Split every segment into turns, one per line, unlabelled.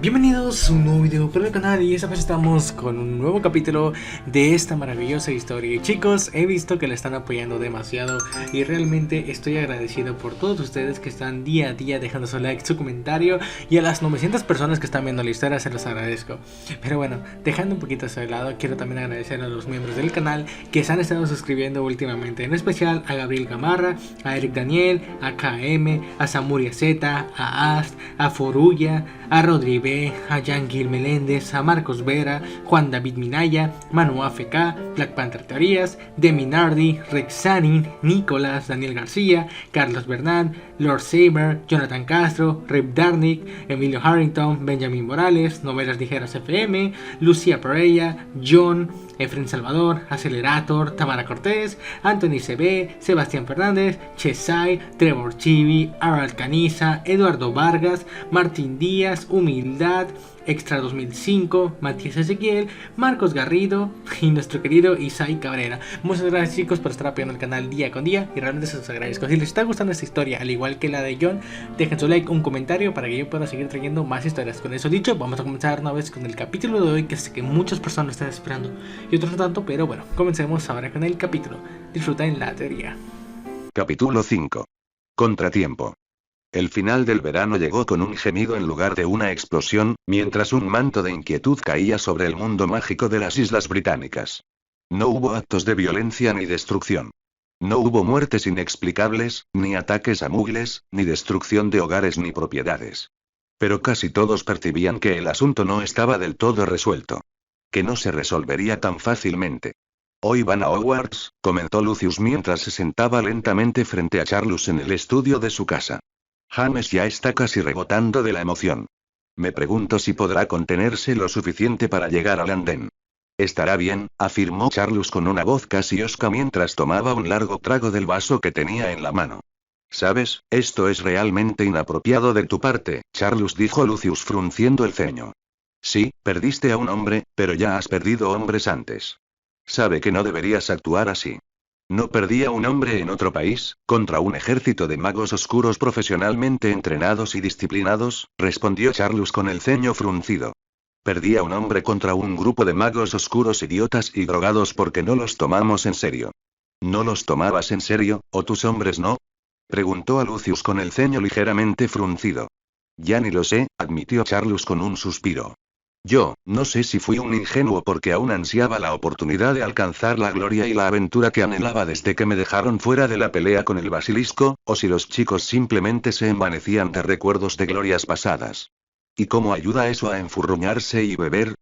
Bienvenidos a un nuevo video para el canal y esta vez estamos con un nuevo capítulo de esta maravillosa historia. Y chicos, he visto que la están apoyando demasiado y realmente estoy agradecido por todos ustedes que están día a día dejando su like, su comentario, y a las 900 personas que están viendo la historia se los agradezco. Pero bueno, dejando un poquito eso de lado, quiero también agradecer a los miembros del canal que se han estado suscribiendo últimamente, en especial a Gabriel Gamarra, a Eric Daniel, a KM, a Samuria Z, a Ast, a Forulla, a Rodri B, a Jan Gil Meléndez, a Marcos Vera, Juan David Minaya, Manu AFK, Black Panther Teorías, Demi Nardi, Rexanin, Nicolás, Daniel García, Carlos Bernal, Lord Saber, Jonathan Castro, Rip Darnick, Emilio Harrington, Benjamin Morales, Novelas Ligeras FM, Lucía Pereira, John, Efren Salvador, Acelerator, Tamara Cortés, Anthony CB, Sebastián Fernández, Chesai, Trevor Chivi, Aral Caniza, Eduardo Vargas, Martín Díaz, Humildad, Extra 2005, Matías Ezequiel, Marcos Garrido y nuestro querido Isai Cabrera. Muchas gracias chicos por estar apoyando el canal día con día y realmente se los agradezco. Si les está gustando esta historia, al igual que la de John, dejen su like, un comentario para que yo pueda seguir trayendo más historias. Con eso dicho, vamos a comenzar una vez con el capítulo de hoy, que sé que muchas personas están esperando y otros no tanto, pero bueno, comencemos ahora con el capítulo. Disfruten la teoría.
Capítulo 5. Contratiempo. El final del verano llegó con un gemido en lugar de una explosión, mientras un manto de inquietud caía sobre el mundo mágico de las Islas Británicas. No hubo actos de violencia ni destrucción. No hubo muertes inexplicables, ni ataques a muggles, ni destrucción de hogares ni propiedades. Pero casi todos percibían que el asunto no estaba del todo resuelto. Que no se resolvería tan fácilmente. Hoy van a Hogwarts, comentó Lucius mientras se sentaba lentamente frente a Charlus en el estudio de su casa. James ya está casi rebotando de la emoción. Me pregunto si podrá contenerse lo suficiente para llegar al andén. Estará bien, afirmó Charlus con una voz casi hosca mientras tomaba un largo trago del vaso que tenía en la mano. ¿Sabes? Esto es realmente inapropiado de tu parte, Charlus, dijo Lucius frunciendo el ceño. Sí, perdiste a un hombre, pero ya has perdido hombres antes. Sabe que no deberías actuar así. ¿No perdí a un hombre en otro país, contra un ejército de magos oscuros profesionalmente entrenados y disciplinados? Respondió Charlus con el ceño fruncido. Perdí a un hombre contra un grupo de magos oscuros idiotas y drogados porque no los tomamos en serio. ¿No los tomabas en serio, o tus hombres no? Preguntó a Lucius con el ceño ligeramente fruncido. Ya ni lo sé, admitió Charlus con un suspiro. Yo, no sé si fui un ingenuo porque aún ansiaba la oportunidad de alcanzar la gloria y la aventura que anhelaba desde que me dejaron fuera de la pelea con el basilisco, o si los chicos simplemente se envanecían de recuerdos de glorias pasadas. ¿Y cómo ayuda eso a enfurruñarse y beber?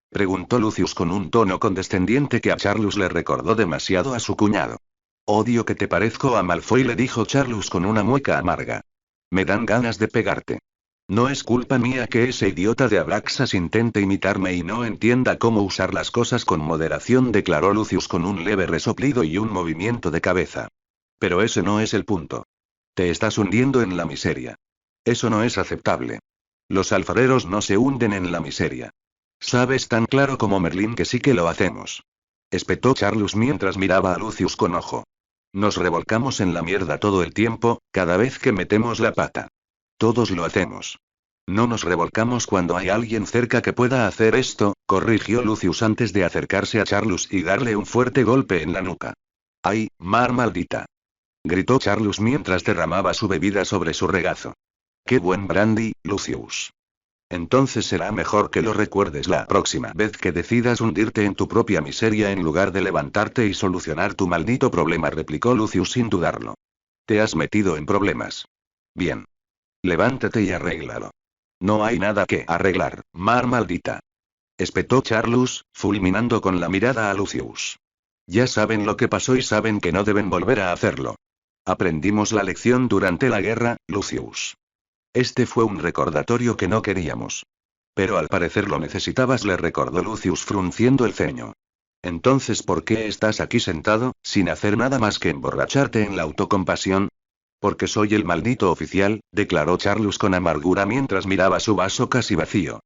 Preguntó Lucius con un tono condescendiente que a Charlus le recordó demasiado a su cuñado. Odio que te parezco a Malfoy, le dijo Charlus con una mueca amarga. Me dan ganas de pegarte. No es culpa mía que ese idiota de Abraxas intente imitarme y no entienda cómo usar las cosas con moderación, declaró Lucius con un leve resoplido y un movimiento de cabeza. Pero ese no es el punto. Te estás hundiendo en la miseria. Eso no es aceptable. Los alfareros no se hunden en la miseria. Sabes tan claro como Merlín que sí que lo hacemos. Espetó Charlus mientras miraba a Lucius con ojo. Nos revolcamos en la mierda todo el tiempo, cada vez que metemos la pata. Todos lo hacemos. No nos revolcamos cuando hay alguien cerca que pueda hacer esto, corrigió Lucius antes de acercarse a Charlus y darle un fuerte golpe en la nuca. ¡Ay, mar maldita! Gritó Charlus mientras derramaba su bebida sobre su regazo. ¡Qué buen brandy, Lucius! Entonces será mejor que lo recuerdes la próxima vez que decidas hundirte en tu propia miseria en lugar de levantarte y solucionar tu maldito problema, replicó Lucius sin dudarlo. Te has metido en problemas. Bien. Levántate y arréglalo. No hay nada que arreglar, mar maldita. Espetó Charlus, fulminando con la mirada a Lucius. Ya saben lo que pasó y saben que no deben volver a hacerlo. Aprendimos la lección durante la guerra, Lucius. Este fue un recordatorio que no queríamos. Pero al parecer lo necesitabas, le recordó Lucius frunciendo el ceño. Entonces, ¿por qué estás aquí sentado, sin hacer nada más que emborracharte en la autocompasión? Porque soy el maldito oficial, declaró Charlus con amargura mientras miraba su vaso casi vacío.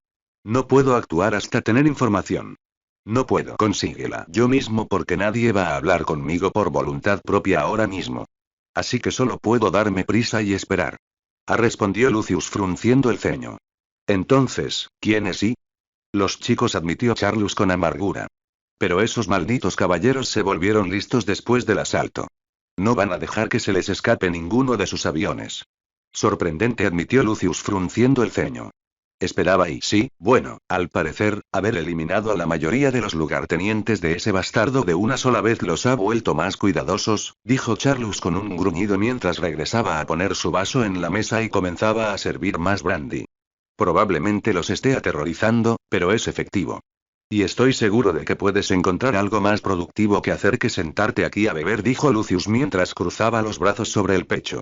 No puedo actuar hasta tener información. No puedo. Consíguela yo mismo porque nadie va a hablar conmigo por voluntad propia ahora mismo. Así que solo puedo darme prisa y esperar. Respondió Lucius frunciendo el ceño. Entonces, ¿quiénes sí? Los chicos, admitió Charlus con amargura. Pero esos malditos caballeros se volvieron listos después del asalto. No van a dejar que se les escape ninguno de sus aviones. Sorprendente, admitió Lucius frunciendo el ceño. Esperaba y sí, bueno, al parecer, haber eliminado a la mayoría de los lugartenientes de ese bastardo de una sola vez los ha vuelto más cuidadosos, dijo Charlus con un gruñido mientras regresaba a poner su vaso en la mesa y comenzaba a servir más brandy. Probablemente los esté aterrorizando, pero es efectivo. Y estoy seguro de que puedes encontrar algo más productivo que hacer que sentarte aquí a beber, dijo Lucius mientras cruzaba los brazos sobre el pecho.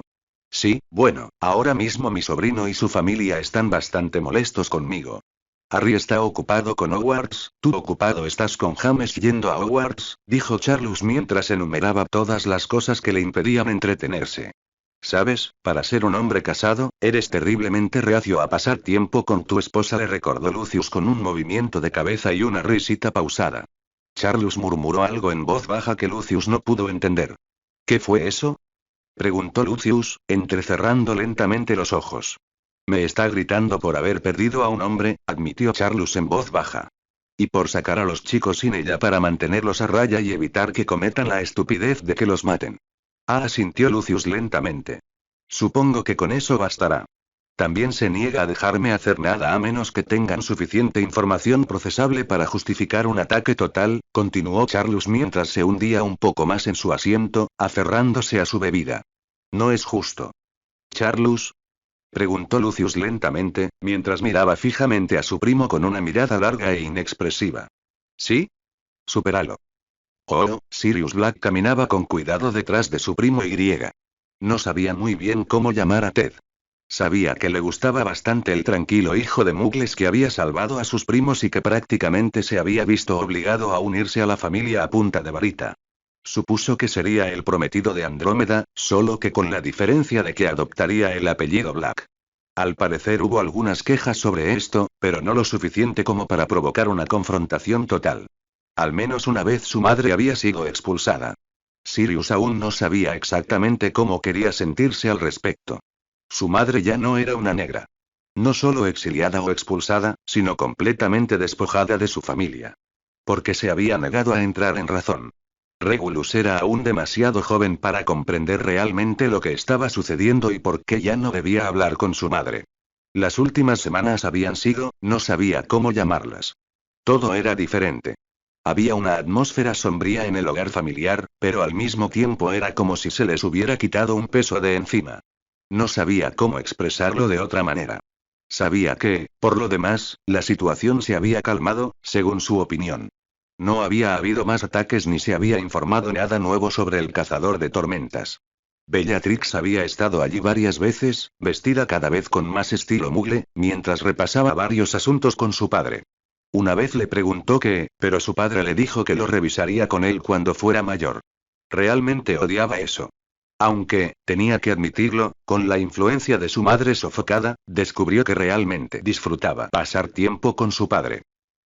Sí, bueno, ahora mismo mi sobrino y su familia están bastante molestos conmigo. Harry está ocupado con Hogwarts, tú ocupado estás con James yendo a Hogwarts, dijo Charlus mientras enumeraba todas las cosas que le impedían entretenerse. Sabes, para ser un hombre casado, eres terriblemente reacio a pasar tiempo con tu esposa, le recordó Lucius con un movimiento de cabeza y una risita pausada. Charlus murmuró algo en voz baja que Lucius no pudo entender. ¿Qué fue eso?, preguntó Lucius, entrecerrando lentamente los ojos. Me está gritando por haber perdido a un hombre, admitió Charlus en voz baja. Y por sacar a los chicos sin ella para mantenerlos a raya y evitar que cometan la estupidez de que los maten. Ah, asintió Lucius lentamente. Supongo que con eso bastará. También se niega a dejarme hacer nada a menos que tengan suficiente información procesable para justificar un ataque total, continuó Charlus mientras se hundía un poco más en su asiento, aferrándose a su bebida. No es justo. ¿Charlus?, preguntó Lucius lentamente, mientras miraba fijamente a su primo con una mirada larga e inexpresiva. ¿Sí? Supéralo. Oh, Sirius Black caminaba con cuidado detrás de su primo y. No sabía muy bien cómo llamar a Ted. Sabía que le gustaba bastante el tranquilo hijo de Muggles que había salvado a sus primos y que prácticamente se había visto obligado a unirse a la familia a punta de varita. Supuso que sería el prometido de Andrómeda, solo que con la diferencia de que adoptaría el apellido Black. Al parecer hubo algunas quejas sobre esto, pero no lo suficiente como para provocar una confrontación total. Al menos una vez su madre había sido expulsada. Sirius aún no sabía exactamente cómo quería sentirse al respecto. Su madre ya no era una negra. No solo exiliada o expulsada, sino completamente despojada de su familia. Porque se había negado a entrar en razón. Regulus era aún demasiado joven para comprender realmente lo que estaba sucediendo y por qué ya no debía hablar con su madre. Las últimas semanas habían sido, no sabía cómo llamarlas. Todo era diferente. Había una atmósfera sombría en el hogar familiar, pero al mismo tiempo era como si se les hubiera quitado un peso de encima. No sabía cómo expresarlo de otra manera. Sabía que, por lo demás, la situación se había calmado, según su opinión. No había habido más ataques ni se había informado nada nuevo sobre el cazador de tormentas. Bellatrix había estado allí varias veces, vestida cada vez con más estilo Muggle, mientras repasaba varios asuntos con su padre. Una vez le preguntó qué, pero su padre le dijo que lo revisaría con él cuando fuera mayor. Realmente odiaba eso. Aunque, tenía que admitirlo, con la influencia de su madre sofocada, descubrió que realmente disfrutaba pasar tiempo con su padre.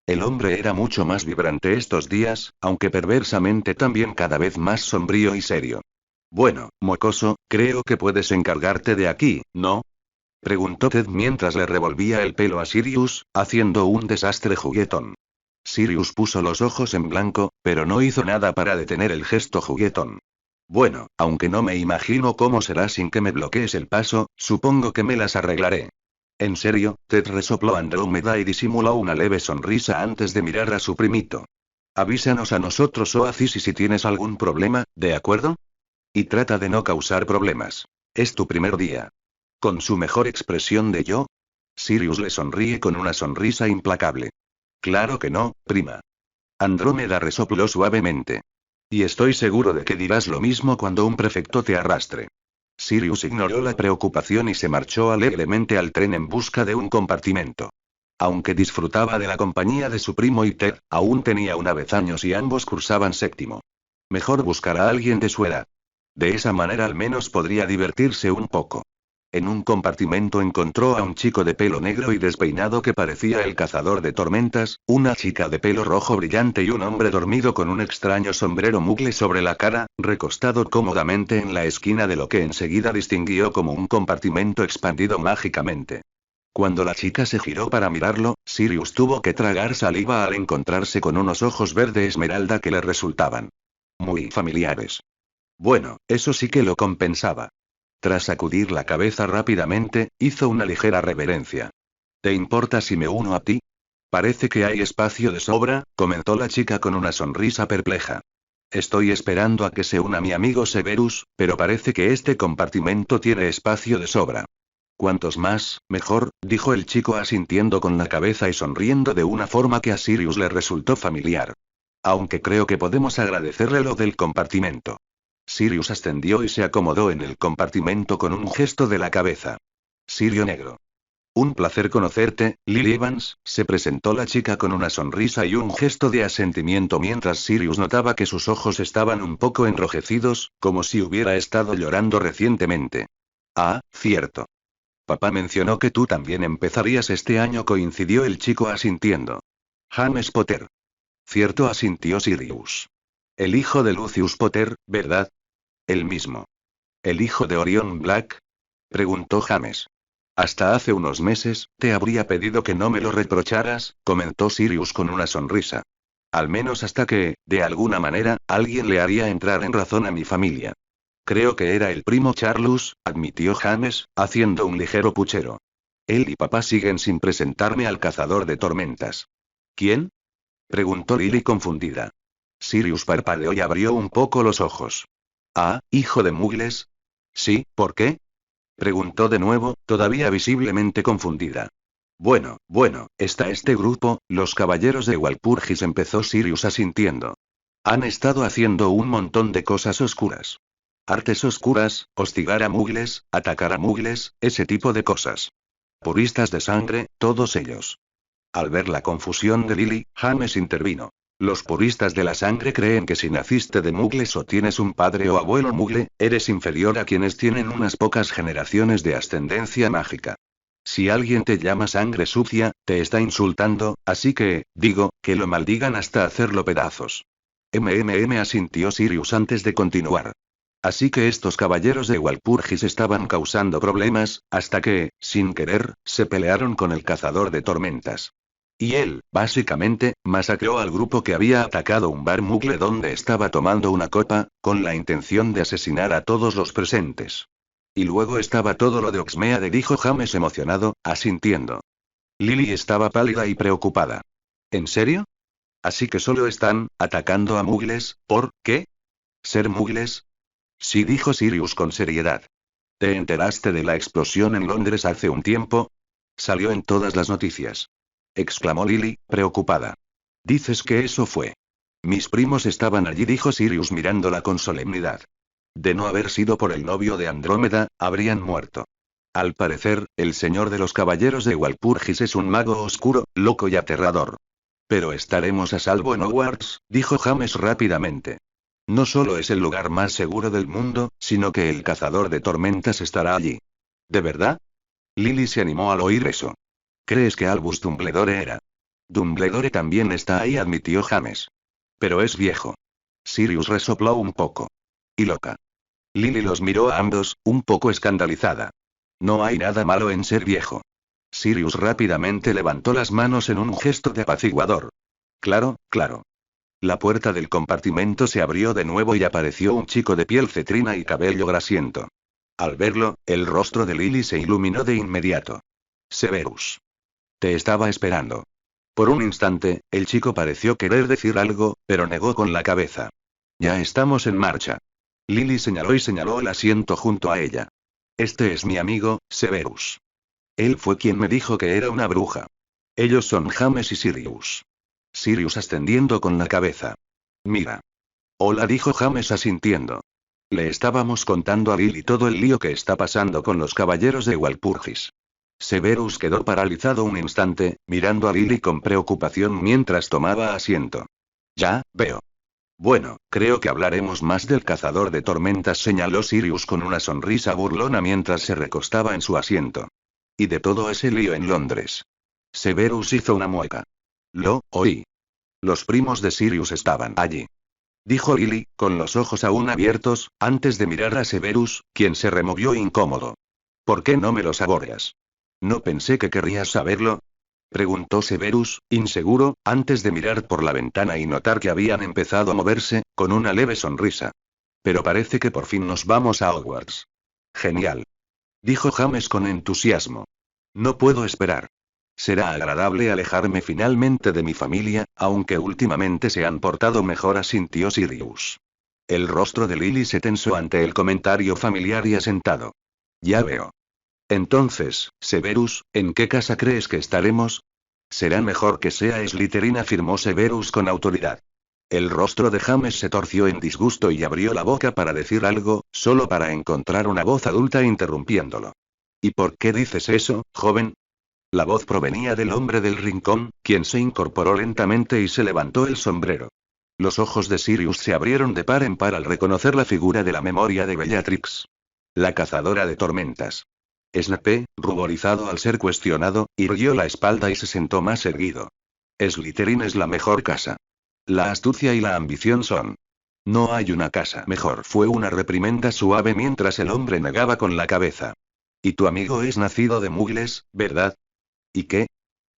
El hombre era mucho más vibrante estos días, aunque perversamente también cada vez más sombrío y serio. Bueno, mocoso, creo que puedes encargarte de aquí, ¿no?, preguntó Ted mientras le revolvía el pelo a Sirius, haciendo un desastre juguetón. Sirius puso los ojos en blanco, pero no hizo nada para detener el gesto juguetón. Bueno, aunque no me imagino cómo será sin que me bloquees el paso, supongo que me las arreglaré. En serio, Ted resopló Andrómeda y disimuló una leve sonrisa antes de mirar a su primito. Avísanos a nosotros, Oasis, y si tienes algún problema, ¿de acuerdo? Y trata de no causar problemas. Es tu primer día. Con su mejor expresión de yo. Sirius le sonríe con una sonrisa implacable. Claro que no, prima. Andrómeda resopló suavemente. Y estoy seguro de que dirás lo mismo cuando un prefecto te arrastre. Sirius ignoró la preocupación y se marchó alegremente al tren en busca de un compartimento. Aunque disfrutaba de la compañía de su primo y Ted, aún tenía una vez años y ambos cursaban séptimo. Mejor buscar a alguien de su edad. De esa manera al menos podría divertirse un poco. En un compartimento encontró a un chico de pelo negro y despeinado que parecía el cazador de tormentas, una chica de pelo rojo brillante y un hombre dormido con un extraño sombrero Muggle sobre la cara, recostado cómodamente en la esquina de lo que enseguida distinguió como un compartimento expandido mágicamente. Cuando la chica se giró para mirarlo, Sirius tuvo que tragar saliva al encontrarse con unos ojos verde esmeralda que le resultaban muy familiares. Bueno, eso sí que lo compensaba. Tras sacudir la cabeza rápidamente, hizo una ligera reverencia. ¿Te importa si me uno a ti? Parece que hay espacio de sobra, comentó la chica con una sonrisa perpleja. Estoy esperando a que se una mi amigo Severus, pero parece que este compartimento tiene espacio de sobra. Cuantos más, mejor, dijo el chico asintiendo con la cabeza y sonriendo de una forma que a Sirius le resultó familiar. Aunque creo que podemos agradecerle lo del compartimento. Sirius ascendió y se acomodó en el compartimento con un gesto de la cabeza. Sirio negro. Un placer conocerte, Lily Evans, se presentó la chica con una sonrisa y un gesto de asentimiento mientras Sirius notaba que sus ojos estaban un poco enrojecidos, como si hubiera estado llorando recientemente. Ah, cierto. Papá mencionó que tú también empezarías este año, coincidió el chico asintiendo. James Potter. Cierto, asintió Sirius. El hijo de Lucius Potter, ¿verdad? El mismo. ¿El hijo de Orion Black? Preguntó James. Hasta hace unos meses, te habría pedido que no me lo reprocharas, comentó Sirius con una sonrisa. Al menos hasta que, de alguna manera, alguien le haría entrar en razón a mi familia. Creo que era el primo Charles, admitió James, haciendo un ligero puchero. Él y papá siguen sin presentarme al cazador de tormentas. ¿Quién? Preguntó Lily confundida. Sirius parpadeó y abrió un poco los ojos. Ah, hijo de Mugles. Sí, ¿por qué? Preguntó de nuevo, todavía visiblemente confundida. Bueno, está este grupo, los caballeros de Walpurgis, empezó Sirius asintiendo. Han estado haciendo un montón de cosas oscuras. Artes oscuras, hostigar a Mugles, atacar a Mugles, ese tipo de cosas. Puristas de sangre, todos ellos. Al ver la confusión de Lily, James intervino. Los puristas de la sangre creen que si naciste de Mugles o tienes un padre o abuelo Mugle, eres inferior a quienes tienen unas pocas generaciones de ascendencia mágica. Si alguien te llama sangre sucia, te está insultando, así que, digo, que lo maldigan hasta hacerlo pedazos. Asintió Sirius antes de continuar. Así que estos caballeros de Walpurgis estaban causando problemas, hasta que, sin querer, se pelearon con el cazador de tormentas. Y él, básicamente, masacró al grupo que había atacado un bar Mugle donde estaba tomando una copa, con la intención de asesinar a todos los presentes. Y luego estaba todo lo de Oxmeade, dijo James emocionado, asintiendo. Lily estaba pálida y preocupada. ¿En serio? Así que solo están atacando a Mugles, ¿por qué? ¿Ser Mugles? Sí, dijo Sirius con seriedad. ¿Te enteraste de la explosión en Londres hace un tiempo? Salió en todas las noticias. Exclamó Lily, preocupada. ¿Dices que eso fue? Mis primos estaban allí, dijo Sirius mirándola con solemnidad. De no haber sido por el novio de Andrómeda, habrían muerto. Al parecer, el señor de los caballeros de Walpurgis es un mago oscuro, loco y aterrador. Pero estaremos a salvo en Hogwarts, dijo James rápidamente. No solo es el lugar más seguro del mundo, sino que el cazador de tormentas estará allí. ¿De verdad? Lily se animó al oír eso. ¿Crees que Albus Dumbledore era? Dumbledore también está ahí, admitió James. Pero es viejo. Sirius resopló un poco. Y loca. Lily los miró a ambos, un poco escandalizada. No hay nada malo en ser viejo. Sirius rápidamente levantó las manos en un gesto de apaciguador. Claro. La puerta del compartimento se abrió de nuevo y apareció un chico de piel cetrina y cabello grasiento. Al verlo, el rostro de Lily se iluminó de inmediato. Severus. Te estaba esperando. Por un instante, el chico pareció querer decir algo, pero negó con la cabeza. Ya estamos en marcha. Lily señaló el asiento junto a ella. Este es mi amigo, Severus. Él fue quien me dijo que era una bruja. Ellos son James y Sirius. Sirius ascendiendo con la cabeza. Mira. Hola, dijo James asintiendo. Le estábamos contando a Lily todo el lío que está pasando con los caballeros de Walpurgis. Severus quedó paralizado un instante, mirando a Lily con preocupación mientras tomaba asiento. Ya, veo. Bueno, creo que hablaremos más del cazador de tormentas, señaló Sirius con una sonrisa burlona mientras se recostaba en su asiento. Y de todo ese lío en Londres. Severus hizo una mueca. Lo oí. Los primos de Sirius estaban allí. Dijo Lily, con los ojos aún abiertos, antes de mirar a Severus, quien se removió incómodo. ¿Por qué no me lo saboreas? ¿No pensé que querrías saberlo? Preguntó Severus, inseguro, antes de mirar por la ventana y notar que habían empezado a moverse, con una leve sonrisa. Pero parece que por fin nos vamos a Hogwarts. Genial. Dijo James con entusiasmo. No puedo esperar. Será agradable alejarme finalmente de mi familia, aunque últimamente se han portado mejor, asintió Sirius. El rostro de Lily se tensó ante el comentario familiar y asentado. Ya veo. Entonces, Severus, ¿en qué casa crees que estaremos? Será mejor que sea Slytherin, afirmó Severus con autoridad. El rostro de James se torció en disgusto y abrió la boca para decir algo, solo para encontrar una voz adulta interrumpiéndolo. ¿Y por qué dices eso, joven? La voz provenía del hombre del rincón, quien se incorporó lentamente y se levantó el sombrero. Los ojos de Sirius se abrieron de par en par al reconocer la figura de la memoria de Bellatrix. La cazadora de tormentas. Snape, ruborizado al ser cuestionado, irguió la espalda y se sentó más erguido. Slytherin es la mejor casa. La astucia y la ambición son. No hay una casa mejor, fue una reprimenda suave mientras el hombre negaba con la cabeza. Y tu amigo es nacido de muggles, ¿verdad? ¿Y qué?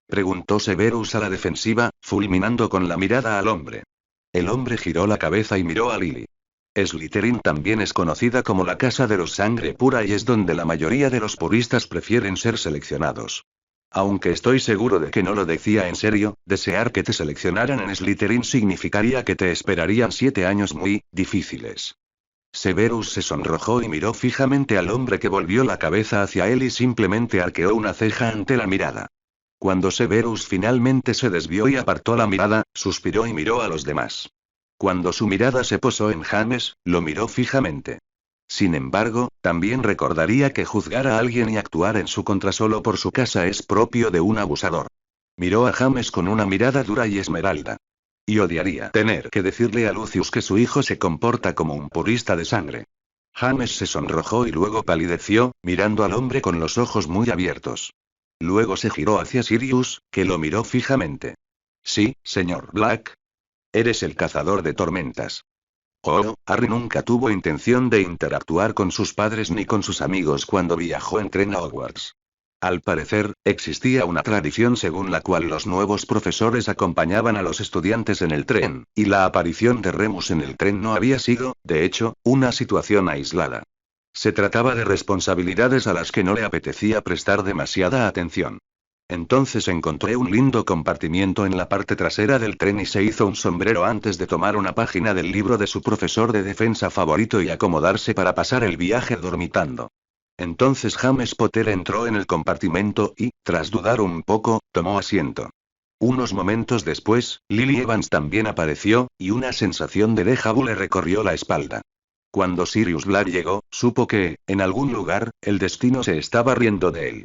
Preguntó Severus a la defensiva, fulminando con la mirada al hombre. El hombre giró la cabeza y miró a Lily. Slytherin también es conocida como la casa de los sangre pura y es donde la mayoría de los puristas prefieren ser seleccionados. Aunque estoy seguro de que no lo decía en serio, desear que te seleccionaran en Slytherin significaría que te esperarían 7 años muy difíciles. Severus se sonrojó y miró fijamente al hombre, que volvió la cabeza hacia él y simplemente arqueó una ceja ante la mirada. Cuando Severus finalmente se desvió y apartó la mirada, suspiró y miró a los demás. Cuando su mirada se posó en James, lo miró fijamente. Sin embargo, también recordaría que juzgar a alguien y actuar en su contra solo por su casa es propio de un abusador. Miró a James con una mirada dura y esmeralda. Y odiaría tener que decirle a Lucius que su hijo se comporta como un purista de sangre. James se sonrojó y luego palideció, mirando al hombre con los ojos muy abiertos. Luego se giró hacia Sirius, que lo miró fijamente. Sí, señor Black. Eres el cazador de tormentas. Oh, Harry nunca tuvo intención de interactuar con sus padres ni con sus amigos cuando viajó en tren a Hogwarts. Al parecer, existía una tradición según la cual los nuevos profesores acompañaban a los estudiantes en el tren, y la aparición de Remus en el tren no había sido, de hecho, una situación aislada. Se trataba de responsabilidades a las que no le apetecía prestar demasiada atención. Entonces encontré un lindo compartimiento en la parte trasera del tren y se hizo un sombrero antes de tomar una página del libro de su profesor de defensa favorito y acomodarse para pasar el viaje dormitando. Entonces James Potter entró en el compartimento y, tras dudar un poco, tomó asiento. Unos momentos después, Lily Evans también apareció, y una sensación de déjà vu le recorrió la espalda. Cuando Sirius Black llegó, supo que, en algún lugar, el destino se estaba riendo de él.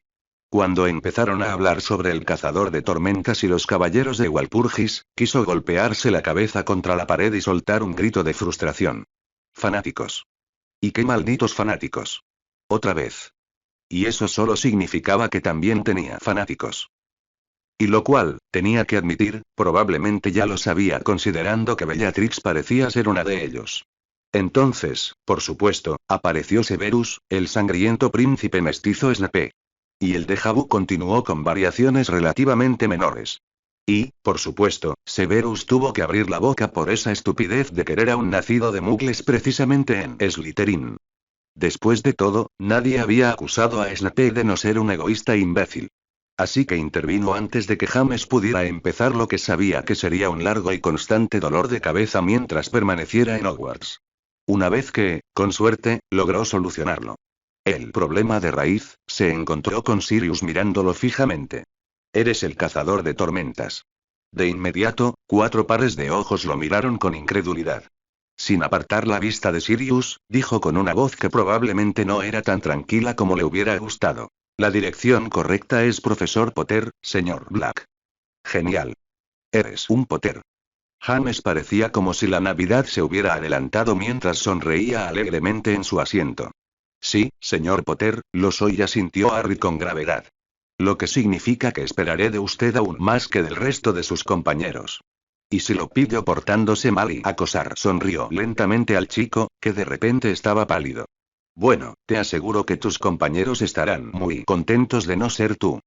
Cuando empezaron a hablar sobre el cazador de tormentas y los caballeros de Walpurgis, quiso golpearse la cabeza contra la pared y soltar un grito de frustración. Fanáticos. ¿Y qué malditos fanáticos? Otra vez. Y eso solo significaba que también tenía fanáticos. Y lo cual, tenía que admitir, probablemente ya lo sabía, considerando que Bellatrix parecía ser una de ellos. Entonces, por supuesto, apareció Severus, el sangriento príncipe mestizo Snape. Y el déjà vu continuó con variaciones relativamente menores. Y, por supuesto, Severus tuvo que abrir la boca por esa estupidez de querer a un nacido de muggles precisamente en Slytherin. Después de todo, nadie había acusado a Snape de no ser un egoísta imbécil. Así que intervino antes de que James pudiera empezar lo que sabía que sería un largo y constante dolor de cabeza mientras permaneciera en Hogwarts. Una vez que, con suerte, logró solucionarlo. El problema de raíz, se encontró con Sirius mirándolo fijamente. Eres el cazador de tormentas. De inmediato, 4 pares de ojos lo miraron con incredulidad. Sin apartar la vista de Sirius, dijo con una voz que probablemente no era tan tranquila como le hubiera gustado. La dirección correcta es profesor Potter, señor Black. Genial. Eres un Potter. James parecía como si la Navidad se hubiera adelantado mientras sonreía alegremente en su asiento. Sí, señor Potter, lo soy, asintió Harry con gravedad. Lo que significa que esperaré de usted aún más que del resto de sus compañeros. Y si lo pillo portándose mal y acosar, sonrió lentamente al chico, que de repente estaba pálido. Bueno, te aseguro que tus compañeros estarán muy contentos de no ser tú.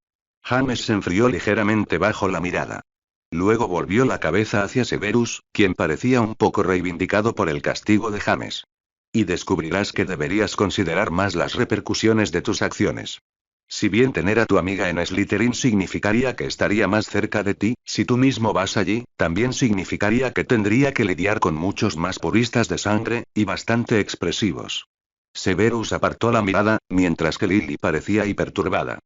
James se enfrió ligeramente bajo la mirada. Luego volvió la cabeza hacia Severus, quien parecía un poco reivindicado por el castigo de James. Y descubrirás que deberías considerar más las repercusiones de tus acciones. Si bien tener a tu amiga en Slytherin significaría que estaría más cerca de ti, si tú mismo vas allí, también significaría que tendría que lidiar con muchos más puristas de sangre, y bastante expresivos. Severus apartó la mirada, mientras que Lily parecía hiperturbada.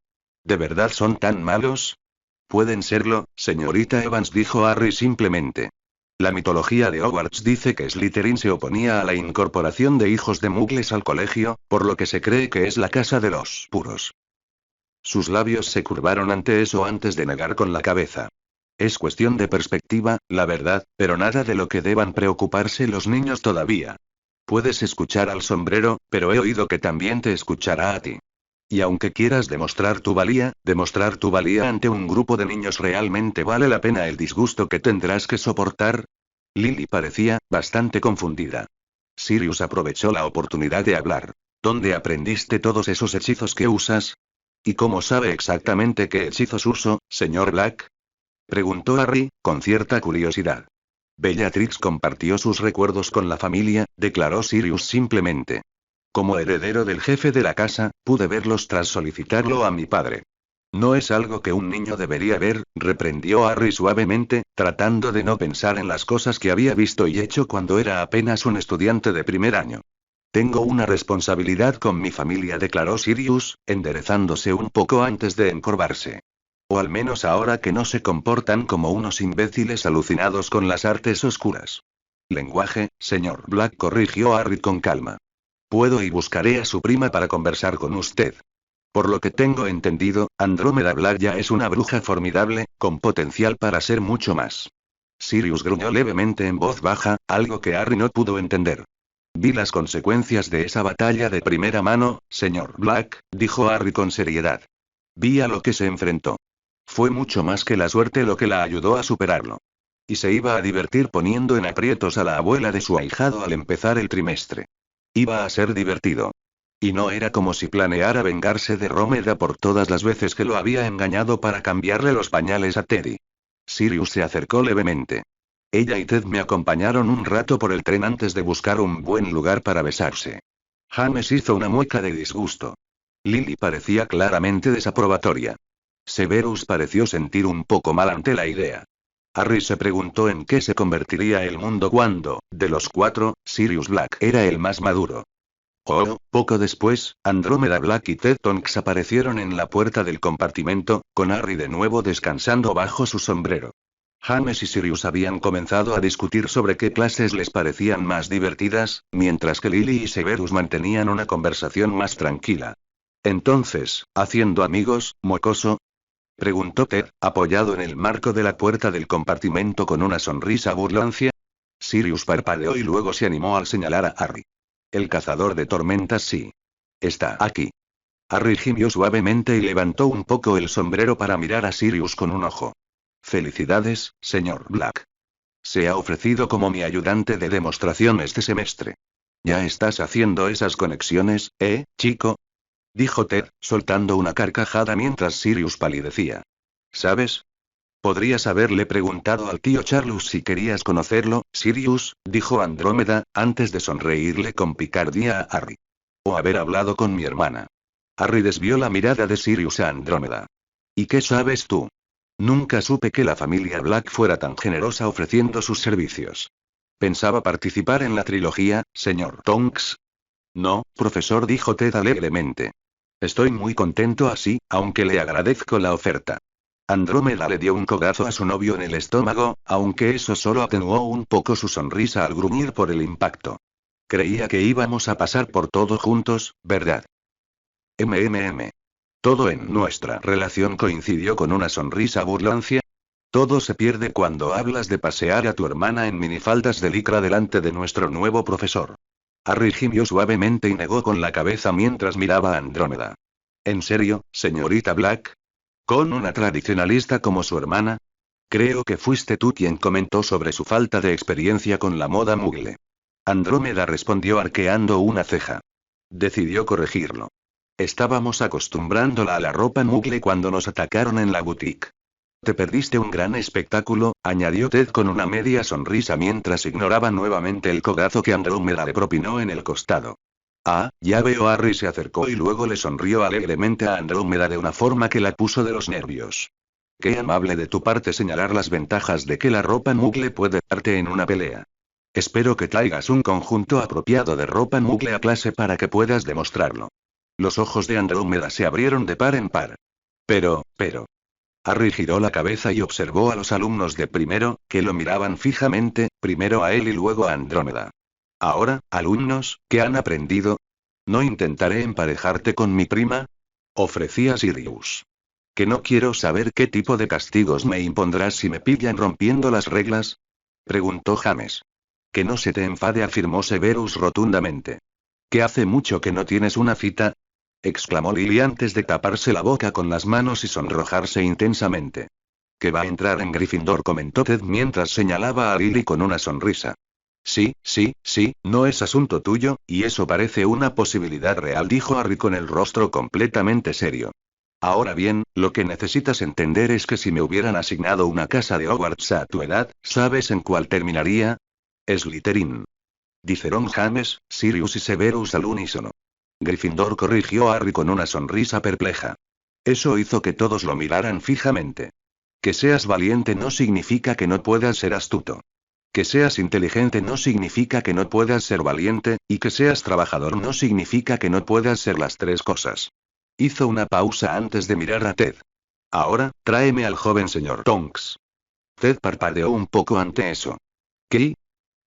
¿De verdad son tan malos? Pueden serlo, señorita Evans, dijo Harry simplemente. La mitología de Hogwarts dice que Slytherin se oponía a la incorporación de hijos de muggles al colegio, por lo que se cree que es la casa de los puros. Sus labios se curvaron ante eso antes de negar con la cabeza. Es cuestión de perspectiva, la verdad, pero nada de lo que deban preocuparse los niños todavía. Puedes escuchar al sombrero, pero he oído que también te escuchará a ti. Y aunque quieras demostrar tu valía ante un grupo de niños, ¿realmente vale la pena el disgusto que tendrás que soportar? Lily parecía bastante confundida. Sirius aprovechó la oportunidad de hablar. ¿Dónde aprendiste todos esos hechizos que usas? ¿Y cómo sabe exactamente qué hechizos uso, señor Black? Preguntó Harry, con cierta curiosidad. Bellatrix compartió sus recuerdos con la familia, declaró Sirius simplemente. Como heredero del jefe de la casa, pude verlos tras solicitarlo a mi padre. No es algo que un niño debería ver, reprendió Harry suavemente, tratando de no pensar en las cosas que había visto y hecho cuando era apenas un estudiante de primer año. Tengo una responsabilidad con mi familia, declaró Sirius, enderezándose un poco antes de encorvarse. O al menos ahora que no se comportan como unos imbéciles alucinados con las artes oscuras. Lenguaje, señor Black, corrigió Harry con calma. Puedo y buscaré a su prima para conversar con usted. Por lo que tengo entendido, Andrómeda Black ya es una bruja formidable, con potencial para ser mucho más. Sirius gruñó levemente en voz baja, algo que Harry no pudo entender. Vi las consecuencias de esa batalla de primera mano, señor Black, dijo Harry con seriedad. Vi a lo que se enfrentó. Fue mucho más que la suerte lo que la ayudó a superarlo. Y se iba a divertir poniendo en aprietos a la abuela de su ahijado al empezar el trimestre. Iba a ser divertido. Y no era como si planeara vengarse de Rómeda por todas las veces que lo había engañado para cambiarle los pañales a Teddy. Sirius se acercó levemente. Ella y Ted me acompañaron un rato por el tren antes de buscar un buen lugar para besarse. James hizo una mueca de disgusto. Lily parecía claramente desaprobatoria. Severus pareció sentir un poco mal ante la idea. Harry se preguntó en qué se convertiría el mundo cuando, de los cuatro, Sirius Black era el más maduro. Poco después, Andrómeda Black y Ted Tonks aparecieron en la puerta del compartimento, con Harry de nuevo descansando bajo su sombrero. James y Sirius habían comenzado a discutir sobre qué clases les parecían más divertidas, mientras que Lily y Severus mantenían una conversación más tranquila. Entonces, ¿haciendo amigos, mocoso?, preguntó Ted, apoyado en el marco de la puerta del compartimento con una sonrisa burlancia. Sirius parpadeó y luego se animó al señalar a Harry. El cazador de tormentas sí. Está aquí. Harry gimió suavemente y levantó un poco el sombrero para mirar a Sirius con un ojo. Felicidades, señor Black. Se ha ofrecido como mi ayudante de demostración este semestre. ¿Ya estás haciendo esas conexiones, chico? Dijo Ted, soltando una carcajada mientras Sirius palidecía. ¿Sabes? Podrías haberle preguntado al tío Charles si querías conocerlo, Sirius, dijo Andrómeda, antes de sonreírle con picardía a Harry. O haber hablado con mi hermana. Harry desvió la mirada de Sirius a Andrómeda. ¿Y qué sabes tú? Nunca supe que la familia Black fuera tan generosa ofreciendo sus servicios. ¿Pensaba participar en la trilogía, señor Tonks? No, profesor, dijo Ted alegremente. Estoy muy contento así, aunque le agradezco la oferta. Andrómeda le dio un codazo a su novio en el estómago, aunque eso solo atenuó un poco su sonrisa al gruñir por el impacto. Creía que íbamos a pasar por todo juntos, ¿verdad? Todo en nuestra relación coincidió con una sonrisa burlancia. Todo se pierde cuando hablas de pasear a tu hermana en minifaldas de licra delante de nuestro nuevo profesor. Harry gimió suavemente y negó con la cabeza mientras miraba a Andrómeda. ¿En serio, señorita Black? ¿Con una tradicionalista como su hermana? Creo que fuiste tú quien comentó sobre su falta de experiencia con la moda muggle. Andrómeda respondió arqueando una ceja. Decidió corregirlo. Estábamos acostumbrándola a la ropa Moogle cuando nos atacaron en la boutique. Te perdiste un gran espectáculo, añadió Ted con una media sonrisa mientras ignoraba nuevamente el codazo que Andrómeda le propinó en el costado. Ah, ya veo. Harry se acercó y luego le sonrió alegremente a Andrómeda de una forma que la puso de los nervios. Qué amable de tu parte señalar las ventajas de que la ropa Moogle puede darte en una pelea. Espero que traigas un conjunto apropiado de ropa Moogle a clase para que puedas demostrarlo. Los ojos de Andrómeda se abrieron de par en par. Pero. Harry giró la cabeza y observó a los alumnos de primero, que lo miraban fijamente, primero a él y luego a Andrómeda. Ahora, alumnos, ¿qué han aprendido? ¿No intentaré emparejarte con mi prima? Ofrecía Sirius. ¿Que no quiero saber qué tipo de castigos me impondrás si me pillan rompiendo las reglas? Preguntó James. Que no se te enfade, afirmó Severus rotundamente. ¿Que hace mucho que no tienes una cita? Exclamó Lily antes de taparse la boca con las manos y sonrojarse intensamente. Que va a entrar en Gryffindor, comentó Ted mientras señalaba a Lily con una sonrisa. Sí, no es asunto tuyo, y eso parece una posibilidad real, dijo Harry con el rostro completamente serio. Ahora bien, lo que necesitas entender es que si me hubieran asignado una casa de Hogwarts a tu edad, ¿sabes en cuál terminaría? Slytherin. Dijeron James, Sirius y Severus al unísono. Gryffindor, corrigió Harry con una sonrisa perpleja. Eso hizo que todos lo miraran fijamente. Que seas valiente no significa que no puedas ser astuto. Que seas inteligente no significa que no puedas ser valiente, y que seas trabajador no significa que no puedas ser las tres cosas. Hizo una pausa antes de mirar a Ted. Ahora, tráeme al joven señor Tonks. Ted parpadeó un poco ante eso. ¿Qué?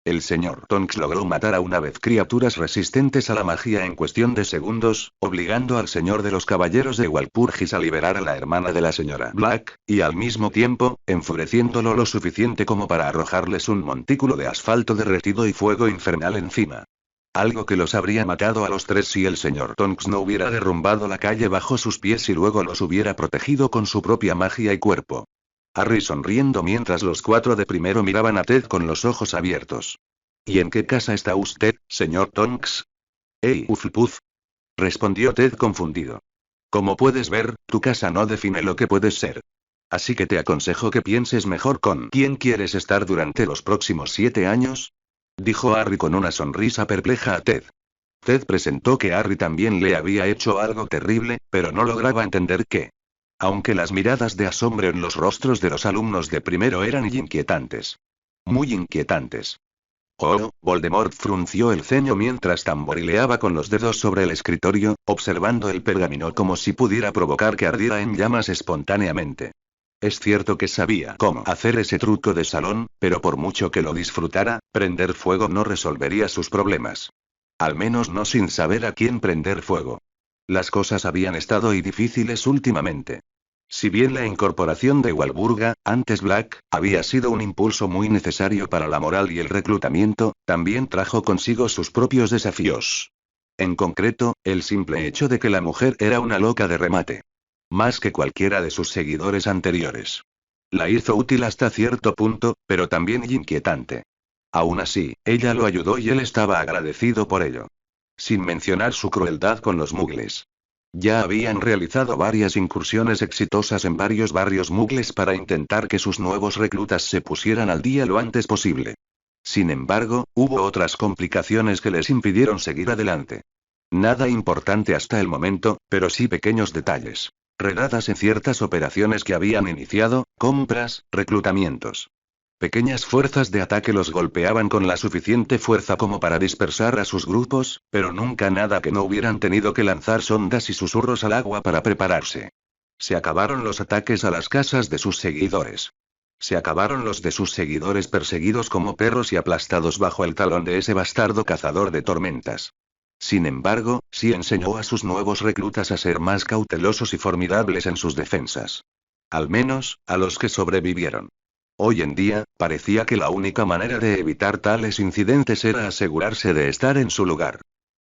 El señor Tonks logró matar a una vez criaturas resistentes a la magia en cuestión de segundos, obligando al señor de los caballeros de Walpurgis a liberar a la hermana de la señora Black, y al mismo tiempo, enfureciéndolo lo suficiente como para arrojarles un montículo de asfalto derretido y fuego infernal encima. Algo que los habría matado a los tres si el señor Tonks no hubiera derrumbado la calle bajo sus pies y luego los hubiera protegido con su propia magia y cuerpo. Harry sonriendo mientras los cuatro de primero miraban a Ted con los ojos abiertos. ¿Y en qué casa está usted, señor Tonks? Hufflepuff. Respondió Ted confundido. Como puedes ver, tu casa no define lo que puedes ser. Así que te aconsejo que pienses mejor con quién quieres estar durante los próximos 7 años. Dijo Harry con una sonrisa perpleja a Ted. Ted presentó que Harry también le había hecho algo terrible, pero no lograba entender qué. Aunque las miradas de asombro en los rostros de los alumnos de primero eran inquietantes. Muy inquietantes. Oh, Voldemort frunció el ceño mientras tamborileaba con los dedos sobre el escritorio, observando el pergamino como si pudiera provocar que ardiera en llamas espontáneamente. Es cierto que sabía cómo hacer ese truco de salón, pero por mucho que lo disfrutara, prender fuego no resolvería sus problemas. Al menos no sin saber a quién prender fuego. Las cosas habían estado difíciles últimamente. Si bien la incorporación de Walburga, antes Black, había sido un impulso muy necesario para la moral y el reclutamiento, también trajo consigo sus propios desafíos. En concreto, el simple hecho de que la mujer era una loca de remate. Más que cualquiera de sus seguidores anteriores. La hizo útil hasta cierto punto, pero también inquietante. Aún así, ella lo ayudó y él estaba agradecido por ello. Sin mencionar su crueldad con los muggles. Ya habían realizado varias incursiones exitosas en varios barrios muggles para intentar que sus nuevos reclutas se pusieran al día lo antes posible. Sin embargo, hubo otras complicaciones que les impidieron seguir adelante. Nada importante hasta el momento, pero sí pequeños detalles. Redadas en ciertas operaciones que habían iniciado, compras, reclutamientos. Pequeñas fuerzas de ataque los golpeaban con la suficiente fuerza como para dispersar a sus grupos, pero nunca nada que no hubieran tenido que lanzar sondas y susurros al agua para prepararse. Se acabaron los ataques a las casas de sus seguidores. Se acabaron los de sus seguidores perseguidos como perros y aplastados bajo el talón de ese bastardo cazador de tormentas. Sin embargo, sí enseñó a sus nuevos reclutas a ser más cautelosos y formidables en sus defensas. Al menos, a los que sobrevivieron. Hoy en día, parecía que la única manera de evitar tales incidentes era asegurarse de estar en su lugar.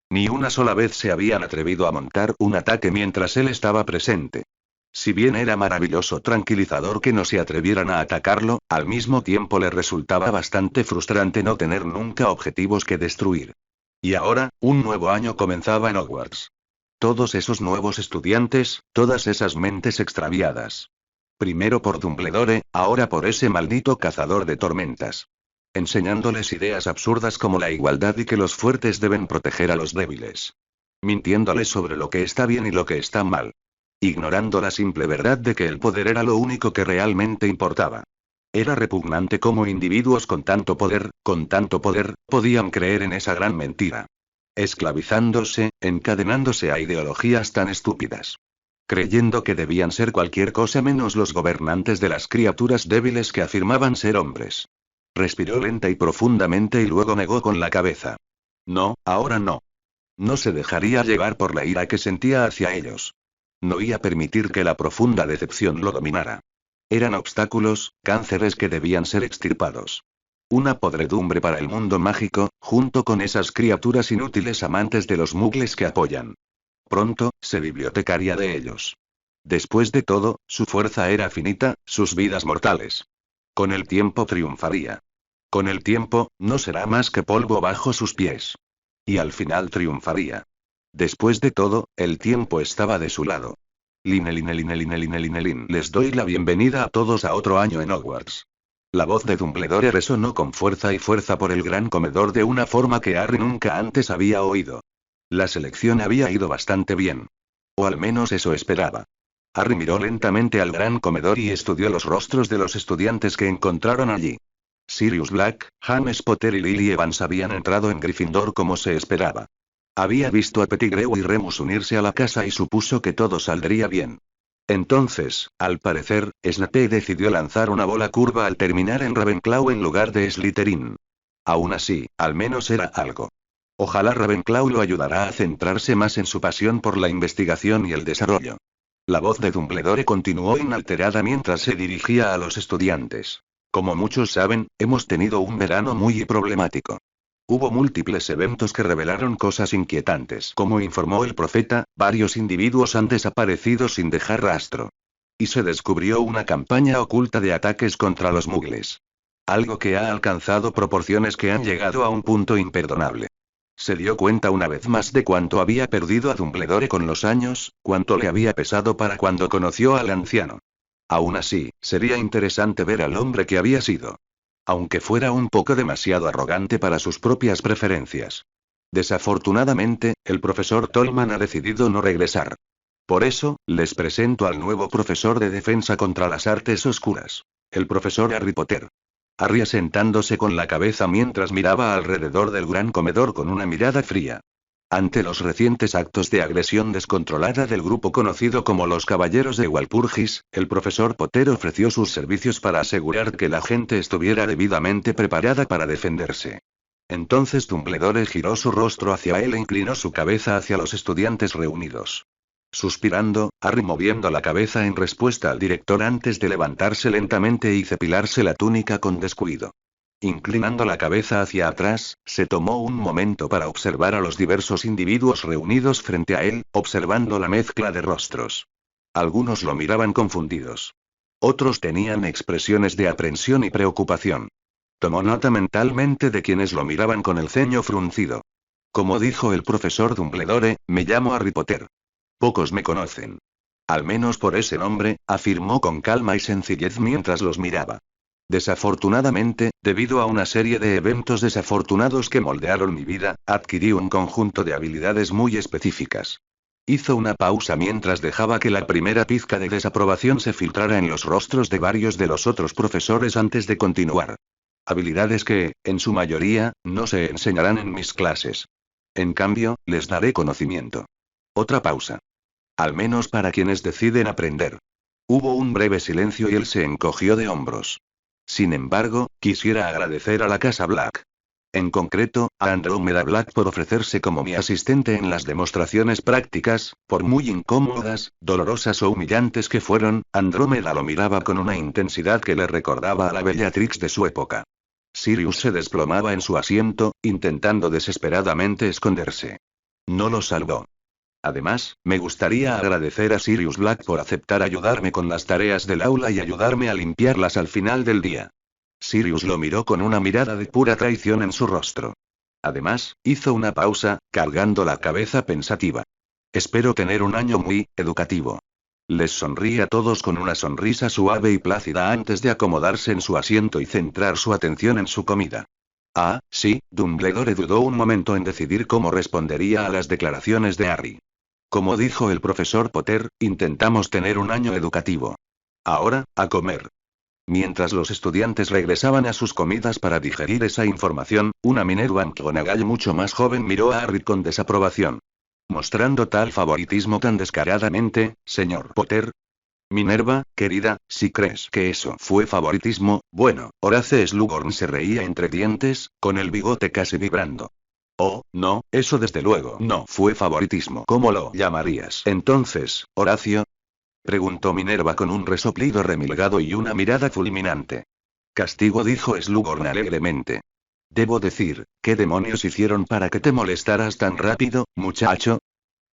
Ni una sola vez se habían atrevido a montar un ataque mientras él estaba presente. Si bien era maravilloso tranquilizador que no se atrevieran a atacarlo, al mismo tiempo le resultaba bastante frustrante no tener nunca objetivos que destruir. Y ahora, un nuevo año comenzaba en Hogwarts. Todos esos nuevos estudiantes, todas esas mentes extraviadas. Primero por Dumbledore, ahora por ese maldito cazador de tormentas. Enseñándoles ideas absurdas como la igualdad y que los fuertes deben proteger a los débiles. Mintiéndoles sobre lo que está bien y lo que está mal. Ignorando la simple verdad de que el poder era lo único que realmente importaba. Era repugnante cómo individuos con tanto poder, podían creer en esa gran mentira. Esclavizándose, encadenándose a ideologías tan estúpidas. Creyendo que debían ser cualquier cosa menos los gobernantes de las criaturas débiles que afirmaban ser hombres. Respiró lenta y profundamente y luego negó con la cabeza. No, ahora no. No se dejaría llevar por la ira que sentía hacia ellos. No iba a permitir que la profunda decepción lo dominara. Eran obstáculos, cánceres que debían ser extirpados. Una podredumbre para el mundo mágico, junto con esas criaturas inútiles amantes de los mugles que apoyan. Pronto, se bibliotecaria de ellos. Después de todo, su fuerza era finita, sus vidas mortales. Con el tiempo triunfaría. Con el tiempo, no será más que polvo bajo sus pies. Y al final triunfaría. Después de todo, el tiempo estaba de su lado. Les doy la bienvenida a todos a otro año en Hogwarts. La voz de Dumbledore resonó con fuerza y fuerza por el gran comedor de una forma que Harry nunca antes había oído. La selección había ido bastante bien. O al menos eso esperaba. Harry miró lentamente al gran comedor y estudió los rostros de los estudiantes que encontraron allí. Sirius Black, James Potter y Lily Evans habían entrado en Gryffindor como se esperaba. Había visto a Pettigrew y Remus unirse a la casa y supuso que todo saldría bien. Entonces, al parecer, Snape decidió lanzar una bola curva al terminar en Ravenclaw en lugar de Slytherin. Aún así, al menos era algo. Ojalá Ravenclaw lo ayudará a centrarse más en su pasión por la investigación y el desarrollo. La voz de Dumbledore continuó inalterada mientras se dirigía a los estudiantes. Como muchos saben, hemos tenido un verano muy problemático. Hubo múltiples eventos que revelaron cosas inquietantes. Como informó el profeta, varios individuos han desaparecido sin dejar rastro. Y se descubrió una campaña oculta de ataques contra los mugles. Algo que ha alcanzado proporciones que han llegado a un punto imperdonable. Se dio cuenta una vez más de cuánto había perdido a Dumbledore con los años, cuánto le había pesado para cuando conoció al anciano. Aún así, sería interesante ver al hombre que había sido. Aunque fuera un poco demasiado arrogante para sus propias preferencias. Desafortunadamente, el profesor Tolman ha decidido no regresar. Por eso, les presento al nuevo profesor de defensa contra las artes oscuras. El profesor Harry Potter. Harry asentándose con la cabeza mientras miraba alrededor del gran comedor con una mirada fría. Ante los recientes actos de agresión descontrolada del grupo conocido como los Caballeros de Walpurgis, el profesor Potter ofreció sus servicios para asegurar que la gente estuviera debidamente preparada para defenderse. Entonces Dumbledore giró su rostro hacia él e inclinó su cabeza hacia los estudiantes reunidos. Suspirando, Harry moviendo la cabeza en respuesta al director antes de levantarse lentamente y cepilarse la túnica con descuido. Inclinando la cabeza hacia atrás, se tomó un momento para observar a los diversos individuos reunidos frente a él, observando la mezcla de rostros. Algunos lo miraban confundidos. Otros tenían expresiones de aprensión y preocupación. Tomó nota mentalmente de quienes lo miraban con el ceño fruncido. Como dijo el profesor Dumbledore, me llamo Harry Potter. Pocos me conocen. Al menos por ese nombre, afirmó con calma y sencillez mientras los miraba. Desafortunadamente, debido a una serie de eventos desafortunados que moldearon mi vida, adquirí un conjunto de habilidades muy específicas. Hizo una pausa mientras dejaba que la primera pizca de desaprobación se filtrara en los rostros de varios de los otros profesores antes de continuar. Habilidades que, en su mayoría, no se enseñarán en mis clases. En cambio, les daré conocimiento. Otra pausa. Al menos para quienes deciden aprender. Hubo un breve silencio y él se encogió de hombros. Sin embargo, quisiera agradecer a la Casa Black. En concreto, a Andrómeda Black por ofrecerse como mi asistente en las demostraciones prácticas, por muy incómodas, dolorosas o humillantes que fueron. Andrómeda lo miraba con una intensidad que le recordaba a la Bellatrix de su época. Sirius se desplomaba en su asiento, intentando desesperadamente esconderse. No lo salvó. Además, me gustaría agradecer a Sirius Black por aceptar ayudarme con las tareas del aula y ayudarme a limpiarlas al final del día. Sirius lo miró con una mirada de pura traición en su rostro. Además, hizo una pausa, cargando la cabeza pensativa. Espero tener un año muy educativo. Les sonríe a todos con una sonrisa suave y plácida antes de acomodarse en su asiento y centrar su atención en su comida. Ah, sí, Dumbledore dudó un momento en decidir cómo respondería a las declaraciones de Harry. Como dijo el profesor Potter, intentamos tener un año educativo. Ahora, a comer. Mientras los estudiantes regresaban a sus comidas para digerir esa información, una Minerva McGonagall mucho más joven miró a Harry con desaprobación. Mostrando tal favoritismo tan descaradamente, señor Potter. Minerva, querida, si crees que eso fue favoritismo, bueno, Horace Slughorn se reía entre dientes, con el bigote casi vibrando. Oh, no, eso desde luego no fue favoritismo. ¿Cómo lo llamarías entonces, Horacio? Preguntó Minerva con un resoplido remilgado y una mirada fulminante. Castigo, dijo Slughorn alegremente. Debo decir, ¿qué demonios hicieron para que te molestaras tan rápido, muchacho?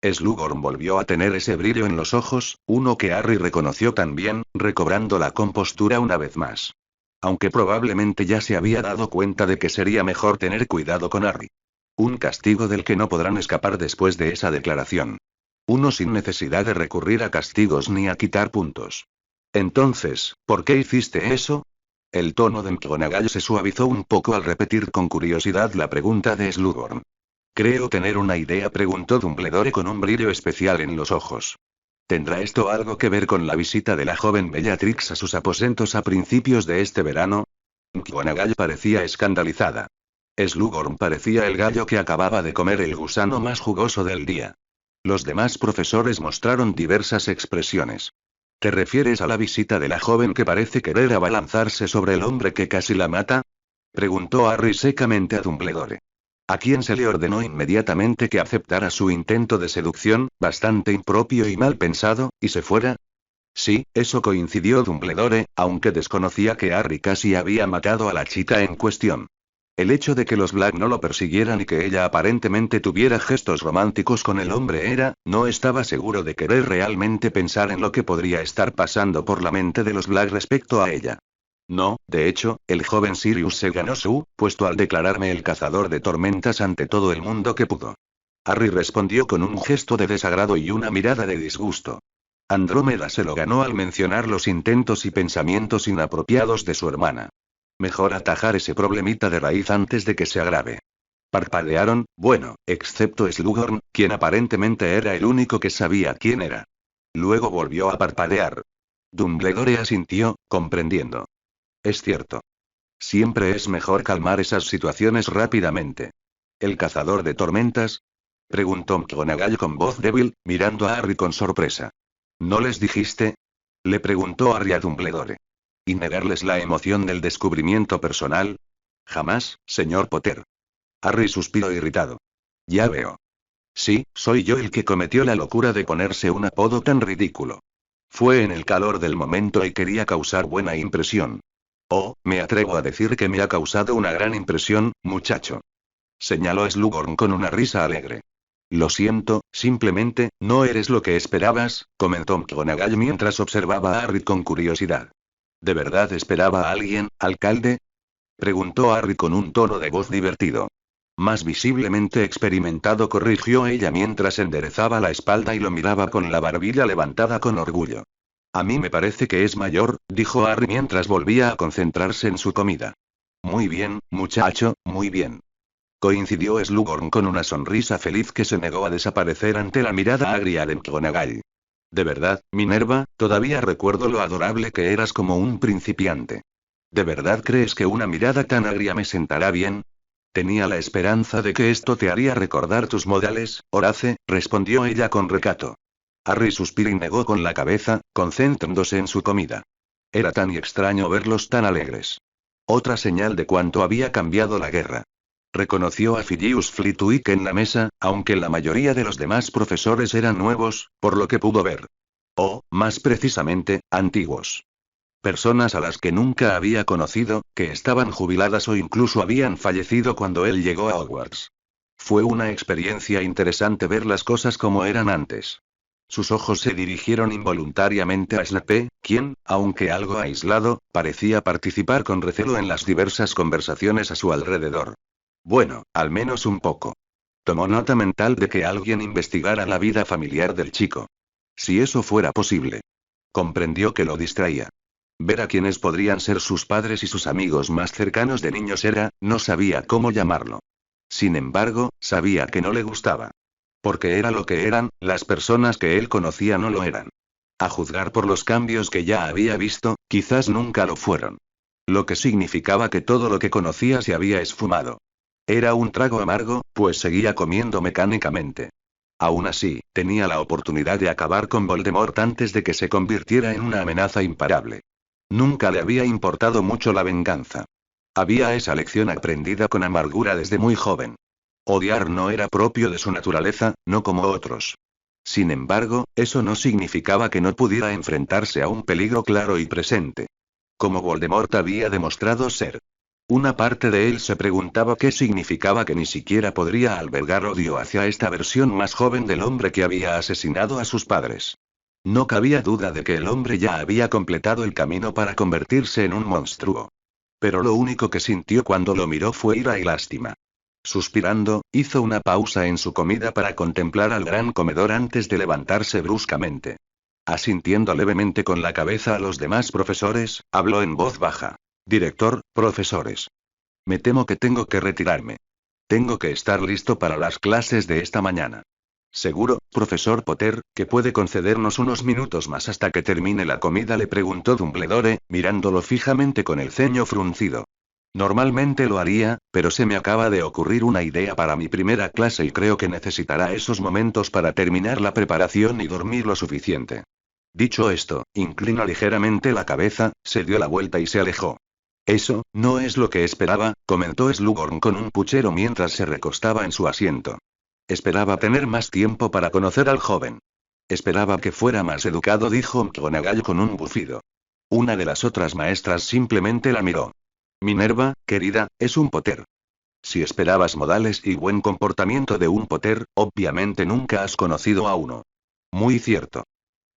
Slughorn volvió a tener ese brillo en los ojos, uno que Harry reconoció también, recobrando la compostura una vez más. Aunque probablemente ya se había dado cuenta de que sería mejor tener cuidado con Harry. Un castigo del que no podrán escapar después de esa declaración. Uno sin necesidad de recurrir a castigos ni a quitar puntos. Entonces, ¿por qué hiciste eso? El tono de McGonagall se suavizó un poco al repetir con curiosidad la pregunta de Slughorn. Creo tener una idea, preguntó Dumbledore con un brillo especial en los ojos. ¿Tendrá esto algo que ver con la visita de la joven Bellatrix a sus aposentos a principios de este verano? McGonagall parecía escandalizada. Slughorn parecía el gallo que acababa de comer el gusano más jugoso del día. Los demás profesores mostraron diversas expresiones. ¿Te refieres a la visita de la joven que parece querer abalanzarse sobre el hombre que casi la mata? Preguntó Harry secamente a Dumbledore. A quien se le ordenó inmediatamente que aceptara su intento de seducción, bastante impropio y mal pensado, y se fuera. Sí, eso, coincidió Dumbledore, aunque desconocía que Harry casi había matado a la chica en cuestión. El hecho de que los Black no lo persiguieran y que ella aparentemente tuviera gestos románticos con el hombre no estaba seguro de querer realmente pensar en lo que podría estar pasando por la mente de los Black respecto a ella. No, de hecho, el joven Sirius se ganó su puesto al declararme el cazador de tormentas ante todo el mundo que pudo. Harry respondió con un gesto de desagrado y una mirada de disgusto. Andrómeda se lo ganó al mencionar los intentos y pensamientos inapropiados de su hermana. Mejor atajar ese problemita de raíz antes de que se agrave. Parpadearon, bueno, excepto Slughorn, quien aparentemente era el único que sabía quién era. Luego volvió a parpadear. Dumbledore asintió, comprendiendo. Es cierto. Siempre es mejor calmar esas situaciones rápidamente. ¿El cazador de tormentas? Preguntó McGonagall con voz débil, mirando a Harry con sorpresa. ¿No les dijiste? Le preguntó Harry a Dumbledore. ¿Y negarles la emoción del descubrimiento personal? Jamás, señor Potter. Harry suspiró irritado. Ya veo. Sí, soy yo el que cometió la locura de ponerse un apodo tan ridículo. Fue en el calor del momento y quería causar buena impresión. Oh, me atrevo a decir que me ha causado una gran impresión, muchacho. Señaló Slughorn con una risa alegre. Lo siento, simplemente, no eres lo que esperabas, comentó McGonagall mientras observaba a Harry con curiosidad. ¿De verdad esperaba a alguien, alcalde? Preguntó Harry con un tono de voz divertido. Más visiblemente experimentado, corrigió ella mientras enderezaba la espalda y lo miraba con la barbilla levantada con orgullo. A mí me parece que es mayor, dijo Harry mientras volvía a concentrarse en su comida. Muy bien, muchacho, muy bien. Coincidió Slughorn con una sonrisa feliz que se negó a desaparecer ante la mirada agria de McGonagall. De verdad, Minerva, todavía recuerdo lo adorable que eras como un principiante. ¿De verdad crees que una mirada tan agria me sentará bien? Tenía la esperanza de que esto te haría recordar tus modales, Horace, respondió ella con recato. Harry suspiró y negó con la cabeza, concentrándose en su comida. Era tan extraño verlos tan alegres. Otra señal de cuánto había cambiado la guerra. Reconoció a Phileas Flitwick en la mesa, aunque la mayoría de los demás profesores eran nuevos, por lo que pudo ver. O, más precisamente, antiguos. Personas a las que nunca había conocido, que estaban jubiladas o incluso habían fallecido cuando él llegó a Hogwarts. Fue una experiencia interesante ver las cosas como eran antes. Sus ojos se dirigieron involuntariamente a Snape, quien, aunque algo aislado, parecía participar con recelo en las diversas conversaciones a su alrededor. Bueno, al menos un poco. Tomó nota mental de que alguien investigara la vida familiar del chico. Si eso fuera posible. Comprendió que lo distraía. Ver a quienes podrían ser sus padres y sus amigos más cercanos de niños era, no sabía cómo llamarlo. Sin embargo, sabía que no le gustaba. Porque era lo que eran, las personas que él conocía no lo eran. A juzgar por los cambios que ya había visto, quizás nunca lo fueron. Lo que significaba que todo lo que conocía se había esfumado. Era un trago amargo, pues seguía comiendo mecánicamente. Aún así, tenía la oportunidad de acabar con Voldemort antes de que se convirtiera en una amenaza imparable. Nunca le había importado mucho la venganza. Había esa lección aprendida con amargura desde muy joven. Odiar no era propio de su naturaleza, no como otros. Sin embargo, eso no significaba que no pudiera enfrentarse a un peligro claro y presente. Como Voldemort había demostrado ser. Una parte de él se preguntaba qué significaba que ni siquiera podría albergar odio hacia esta versión más joven del hombre que había asesinado a sus padres. No cabía duda de que el hombre ya había completado el camino para convertirse en un monstruo. Pero lo único que sintió cuando lo miró fue ira y lástima. Suspirando, hizo una pausa en su comida para contemplar al gran comedor antes de levantarse bruscamente. Asintiendo levemente con la cabeza a los demás profesores, habló en voz baja. Director, profesores. Me temo que tengo que retirarme. Tengo que estar listo para las clases de esta mañana. ¿Seguro, profesor Potter, que puede concedernos unos minutos más hasta que termine la comida?, le preguntó Dumbledore, mirándolo fijamente con el ceño fruncido. Normalmente lo haría, pero se me acaba de ocurrir una idea para mi primera clase y creo que necesitará esos momentos para terminar la preparación y dormir lo suficiente. Dicho esto, inclinó ligeramente la cabeza, se dio la vuelta y se alejó. Eso, no es lo que esperaba, comentó Slughorn con un puchero mientras se recostaba en su asiento. Esperaba tener más tiempo para conocer al joven. Esperaba que fuera más educado, dijo McGonagall con un bufido. Una de las otras maestras simplemente la miró. Minerva, querida, es un Potter. Si esperabas modales y buen comportamiento de un Potter, obviamente nunca has conocido a uno. Muy cierto.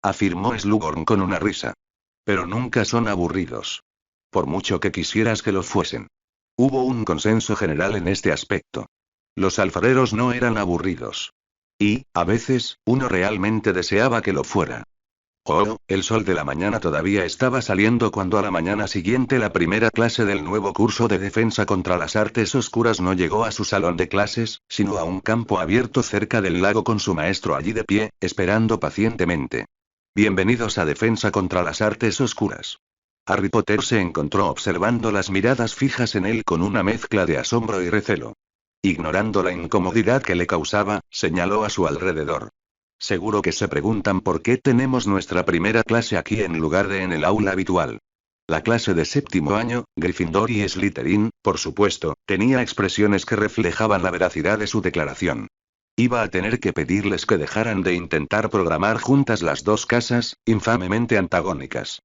Afirmó Slughorn con una risa. Pero nunca son aburridos. Por mucho que quisieras que lo fuesen. Hubo un consenso general en este aspecto. Los alfareros no eran aburridos. Y, a veces, uno realmente deseaba que lo fuera. Oh, el sol de la mañana todavía estaba saliendo cuando a la mañana siguiente la primera clase del nuevo curso de defensa contra las artes oscuras no llegó a su salón de clases, sino a un campo abierto cerca del lago con su maestro allí de pie, esperando pacientemente. Bienvenidos a Defensa contra las artes oscuras. Harry Potter se encontró observando las miradas fijas en él con una mezcla de asombro y recelo. Ignorando la incomodidad que le causaba, señaló a su alrededor. Seguro que se preguntan por qué tenemos nuestra primera clase aquí en lugar de en el aula habitual. La clase de séptimo año, Gryffindor y Slytherin, por supuesto, tenía expresiones que reflejaban la veracidad de su declaración. Iba a tener que pedirles que dejaran de intentar programar juntas las dos casas, infamemente antagónicas.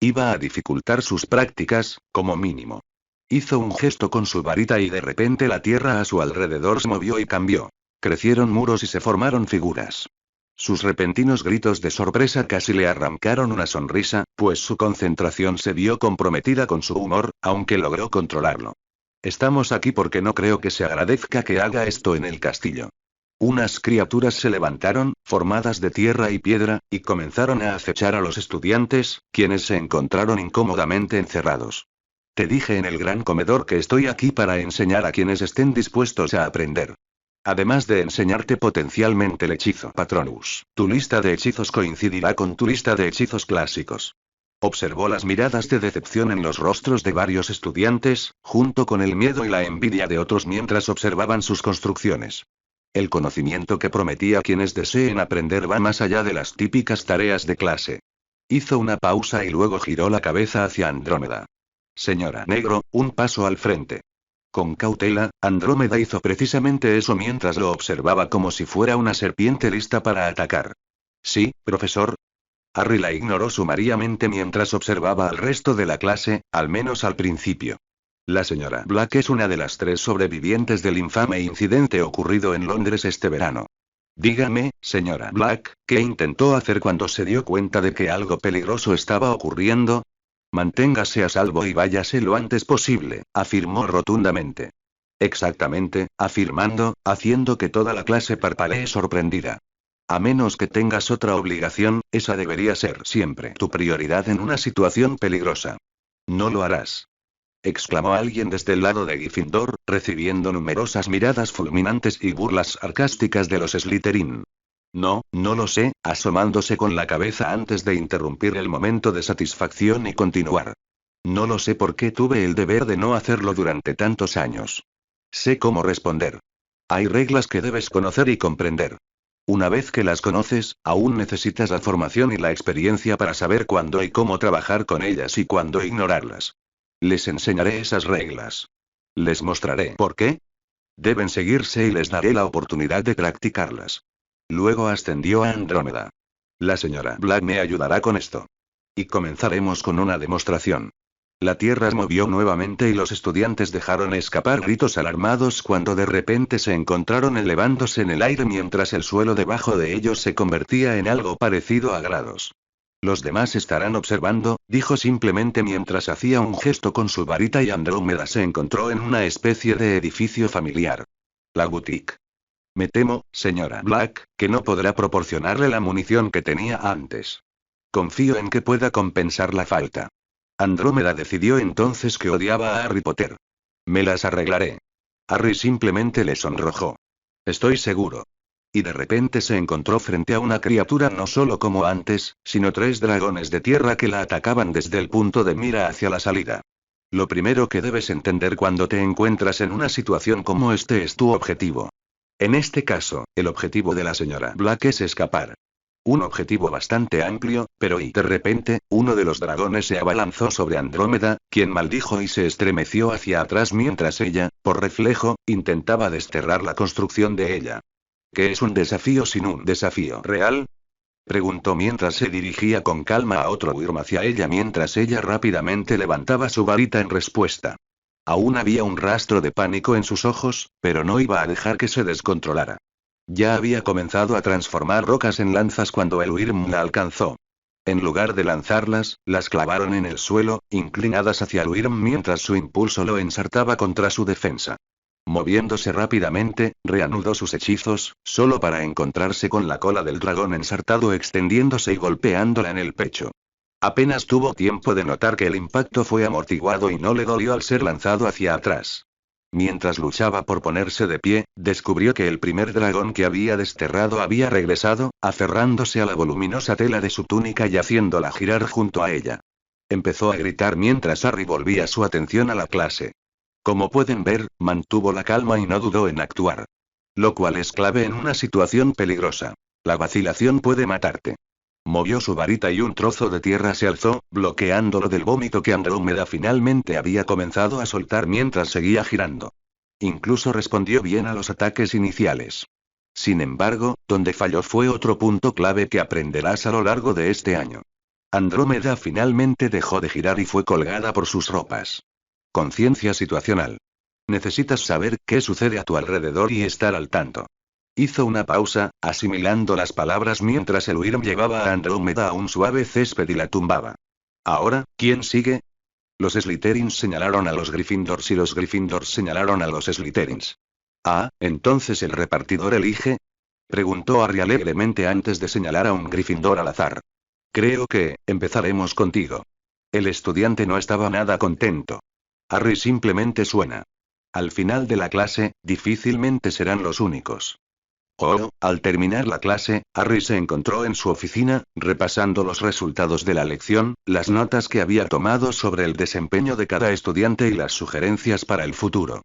Iba a dificultar sus prácticas, como mínimo. Hizo un gesto con su varita y de repente la tierra a su alrededor se movió y cambió. Crecieron muros y se formaron figuras. Sus repentinos gritos de sorpresa casi le arrancaron una sonrisa, pues su concentración se vio comprometida con su humor, aunque logró controlarlo. Estamos aquí porque no creo que se agradezca que haga esto en el castillo. Unas criaturas se levantaron, formadas de tierra y piedra, y comenzaron a acechar a los estudiantes, quienes se encontraron incómodamente encerrados. Te dije en el gran comedor que estoy aquí para enseñar a quienes estén dispuestos a aprender. Además de enseñarte potencialmente el hechizo Patronus, tu lista de hechizos coincidirá con tu lista de hechizos clásicos. Observó las miradas de decepción en los rostros de varios estudiantes, junto con el miedo y la envidia de otros mientras observaban sus construcciones. El conocimiento que prometía a quienes deseen aprender va más allá de las típicas tareas de clase. Hizo una pausa y luego giró la cabeza hacia Andrómeda. Señora Negro, un paso al frente. Con cautela, Andrómeda hizo precisamente eso mientras lo observaba como si fuera una serpiente lista para atacar. Sí, profesor. Harry la ignoró sumariamente mientras observaba al resto de la clase, al menos al principio. La señora Black es una de las 3 sobrevivientes del infame incidente ocurrido en Londres este verano. Dígame, señora Black, ¿qué intentó hacer cuando se dio cuenta de que algo peligroso estaba ocurriendo? Manténgase a salvo y váyase lo antes posible, afirmó rotundamente. Exactamente, afirmando, haciendo que toda la clase parpadee sorprendida. A menos que tengas otra obligación, esa debería ser siempre tu prioridad en una situación peligrosa. No lo harás. Exclamó alguien desde el lado de Gryffindor, recibiendo numerosas miradas fulminantes y burlas sarcásticas de los Slytherin. No, no lo sé, asomándose con la cabeza antes de interrumpir el momento de satisfacción y continuar. No lo sé porque tuve el deber de no hacerlo durante tantos años. Sé cómo responder. Hay reglas que debes conocer y comprender. Una vez que las conoces, aún necesitas la formación y la experiencia para saber cuándo y cómo trabajar con ellas y cuándo ignorarlas. Les enseñaré esas reglas. Les mostraré por qué deben seguirse y les daré la oportunidad de practicarlas. Luego ascendió a Andrómeda. La señora Black me ayudará con esto. Y comenzaremos con una demostración. La tierra se movió nuevamente y los estudiantes dejaron escapar gritos alarmados cuando de repente se encontraron elevándose en el aire mientras el suelo debajo de ellos se convertía en algo parecido a grados. Los demás estarán observando, dijo simplemente mientras hacía un gesto con su varita y Andrómeda se encontró en una especie de edificio familiar. La boutique. Me temo, señora Black, que no podrá proporcionarle la munición que tenía antes. Confío en que pueda compensar la falta. Andrómeda decidió entonces que odiaba a Harry Potter. Me las arreglaré. Harry simplemente le sonrojó. Estoy seguro. Y de repente se encontró frente a una criatura no solo como antes, sino 3 dragones de tierra que la atacaban desde el punto de mira hacia la salida. Lo primero que debes entender cuando te encuentras en una situación como este es tu objetivo. En este caso, el objetivo de la señora Black es escapar. Un objetivo bastante amplio, pero de repente, uno de los dragones se abalanzó sobre Andrómeda, quien maldijo y se estremeció hacia atrás mientras ella, por reflejo, intentaba desterrar la construcción de ella. ¿Qué es un desafío sin un desafío real? Preguntó mientras se dirigía con calma a otro Wyrm hacia ella mientras ella rápidamente levantaba su varita en respuesta. Aún había un rastro de pánico en sus ojos, pero no iba a dejar que se descontrolara. Ya había comenzado a transformar rocas en lanzas cuando el Wyrm la alcanzó. En lugar de lanzarlas, las clavaron en el suelo, inclinadas hacia el Wyrm mientras su impulso lo ensartaba contra su defensa. Moviéndose rápidamente, reanudó sus hechizos, solo para encontrarse con la cola del dragón ensartado extendiéndose y golpeándola en el pecho. Apenas tuvo tiempo de notar que el impacto fue amortiguado y no le dolió al ser lanzado hacia atrás. Mientras luchaba por ponerse de pie, descubrió que el primer dragón que había desterrado había regresado, aferrándose a la voluminosa tela de su túnica y haciéndola girar junto a ella. Empezó a gritar mientras Harry volvía su atención a la clase. Como pueden ver, mantuvo la calma y no dudó en actuar. Lo cual es clave en una situación peligrosa. La vacilación puede matarte. Movió su varita y un trozo de tierra se alzó, bloqueándolo del vómito que Andrómeda finalmente había comenzado a soltar mientras seguía girando. Incluso respondió bien a los ataques iniciales. Sin embargo, donde falló fue otro punto clave que aprenderás a lo largo de este año. Andrómeda finalmente dejó de girar y fue colgada por sus ropas. Conciencia situacional. Necesitas saber qué sucede a tu alrededor y estar al tanto. Hizo una pausa, asimilando las palabras mientras el Wyrm llevaba a Andrómeda a un suave césped y la tumbaba. Ahora, ¿quién sigue? Los Slytherins señalaron a los Gryffindors y los Gryffindors señalaron a los Slytherins. Ah, ¿entonces el repartidor elige? Preguntó Harry alegremente antes de señalar a un Gryffindor al azar. Creo que, empezaremos contigo. El estudiante no estaba nada contento. Harry simplemente suena. Al final de la clase, difícilmente serán los únicos. Al terminar la clase, Harry se encontró en su oficina, repasando los resultados de la lección, las notas que había tomado sobre el desempeño de cada estudiante y las sugerencias para el futuro.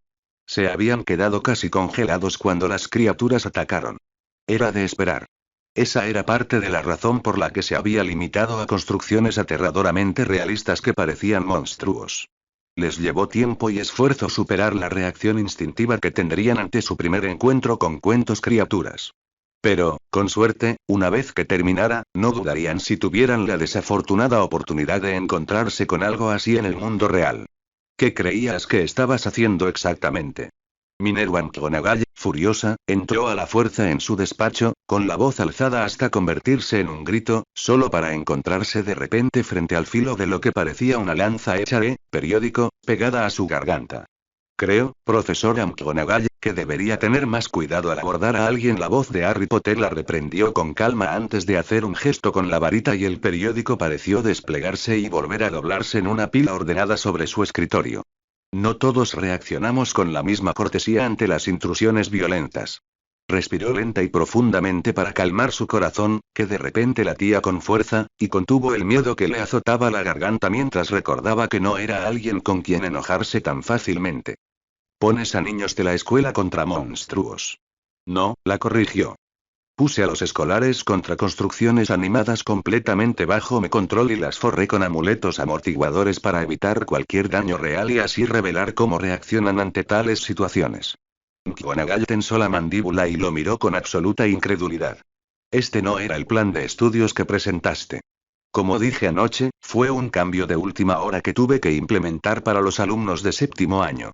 Se habían quedado casi congelados cuando las criaturas atacaron. Era de esperar. Esa era parte de la razón por la que se había limitado a construcciones aterradoramente realistas que parecían monstruos. Les llevó tiempo y esfuerzo superar la reacción instintiva que tendrían ante su primer encuentro con cuentos criaturas. Pero, con suerte, una vez que terminara, no dudarían si tuvieran la desafortunada oportunidad de encontrarse con algo así en el mundo real. ¿Qué creías que estabas haciendo exactamente? Minerva McGonagall, furiosa, entró a la fuerza en su despacho, con la voz alzada hasta convertirse en un grito, solo para encontrarse de repente frente al filo de lo que parecía una lanza hecha de periódico, pegada a su garganta. Creo, profesora McGonagall, que debería tener más cuidado al abordar a alguien. La voz de Harry Potter la reprendió con calma antes de hacer un gesto con la varita y el periódico pareció desplegarse y volver a doblarse en una pila ordenada sobre su escritorio. No todos reaccionamos con la misma cortesía ante las intrusiones violentas. Respiró lenta y profundamente para calmar su corazón, que de repente latía con fuerza, y contuvo el miedo que le azotaba la garganta mientras recordaba que no era alguien con quien enojarse tan fácilmente. Pones a niños de la escuela contra monstruos. No, la corrigió. Puse a los escolares contra construcciones animadas completamente bajo mi control y las forré con amuletos amortiguadores para evitar cualquier daño real y así revelar cómo reaccionan ante tales situaciones. McGonagall tensó la mandíbula y lo miró con absoluta incredulidad. Este no era el plan de estudios que presentaste. Como dije anoche, fue un cambio de última hora que tuve que implementar para los alumnos de séptimo año.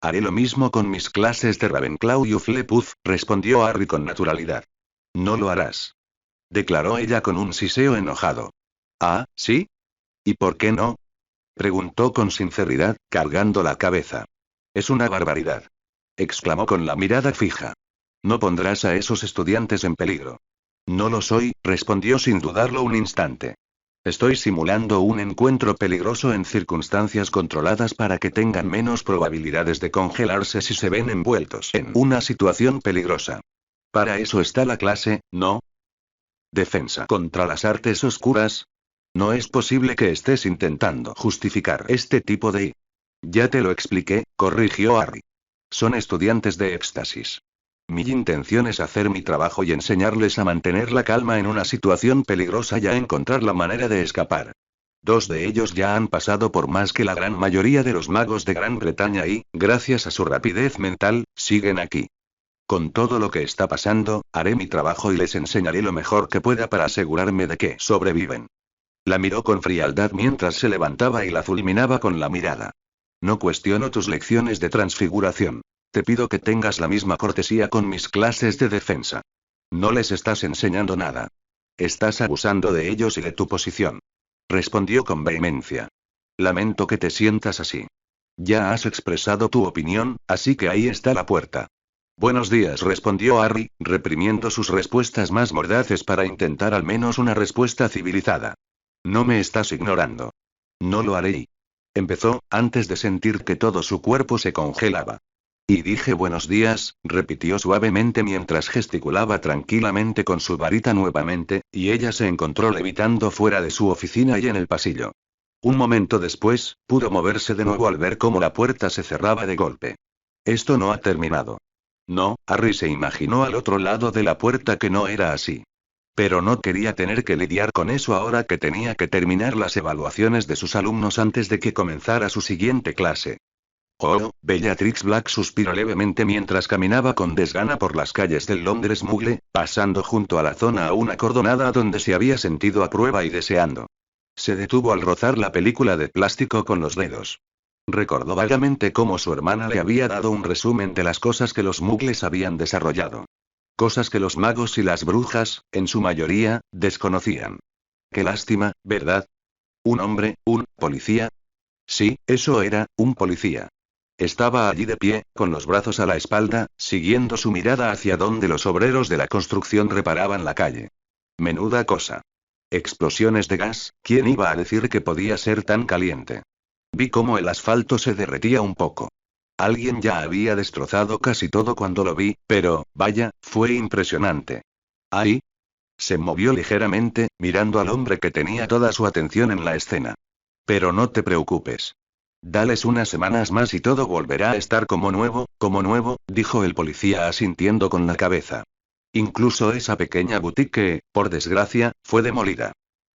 Haré lo mismo con mis clases de Ravenclaw y Hufflepuff, respondió Harry con naturalidad. No lo harás, declaró ella con un siseo enojado. ¿Ah, sí? ¿Y por qué no? Preguntó con sinceridad, cargando la cabeza. Es una barbaridad, exclamó con la mirada fija. No pondrás a esos estudiantes en peligro. No lo soy, respondió sin dudarlo un instante. Estoy simulando un encuentro peligroso en circunstancias controladas para que tengan menos probabilidades de congelarse si se ven envueltos en una situación peligrosa. Para eso está la clase, ¿no? Defensa contra las artes oscuras. No es posible que estés intentando justificar este tipo de... Ya te lo expliqué, corrigió Harry. Son estudiantes de éxtasis. Mi intención es hacer mi trabajo y enseñarles a mantener la calma en una situación peligrosa y a encontrar la manera de escapar. 2 de ellos ya han pasado por más que la gran mayoría de los magos de Gran Bretaña y, gracias a su rapidez mental, siguen aquí. Con todo lo que está pasando, haré mi trabajo y les enseñaré lo mejor que pueda para asegurarme de que sobreviven. La miró con frialdad mientras se levantaba y la fulminaba con la mirada. No cuestiono tus lecciones de transfiguración. Te pido que tengas la misma cortesía con mis clases de defensa. No les estás enseñando nada. Estás abusando de ellos y de tu posición. Respondió con vehemencia. Lamento que te sientas así. Ya has expresado tu opinión, así que ahí está la puerta. Buenos días, respondió Harry, reprimiendo sus respuestas más mordaces para intentar al menos una respuesta civilizada. No me estás ignorando. No lo haré. Empezó, antes de sentir que todo su cuerpo se congelaba. Y dije buenos días, repitió suavemente mientras gesticulaba tranquilamente con su varita nuevamente, y ella se encontró levitando fuera de su oficina y en el pasillo. Un momento después, pudo moverse de nuevo al ver cómo la puerta se cerraba de golpe. Esto no ha terminado. No, Harry se imaginó al otro lado de la puerta que no era así. Pero no quería tener que lidiar con eso ahora que tenía que terminar las evaluaciones de sus alumnos antes de que comenzara su siguiente clase. Oh, Bellatrix Black suspiró levemente mientras caminaba con desgana por las calles del Londres Mugle, pasando junto a la zona aún acordonada donde se había sentido a prueba y deseando. Se detuvo al rozar la película de plástico con los dedos. Recordó vagamente cómo su hermana le había dado un resumen de las cosas que los Mugles habían desarrollado. Cosas que los magos y las brujas, en su mayoría, desconocían. Qué lástima, ¿verdad? ¿Un hombre, un policía? Sí, eso era, un policía. Estaba allí de pie, con los brazos a la espalda, siguiendo su mirada hacia donde los obreros de la construcción reparaban la calle. Menuda cosa. Explosiones de gas, ¿quién iba a decir que podía ser tan caliente? Vi cómo el asfalto se derretía un poco. Alguien ya había destrozado casi todo cuando lo vi, pero, vaya, fue impresionante. ¿Ahí? Se movió ligeramente, mirando al hombre que tenía toda su atención en la escena. Pero no te preocupes. Dales unas semanas más y todo volverá a estar como nuevo, dijo el policía asintiendo con la cabeza. Incluso esa pequeña boutique que, por desgracia, fue demolida.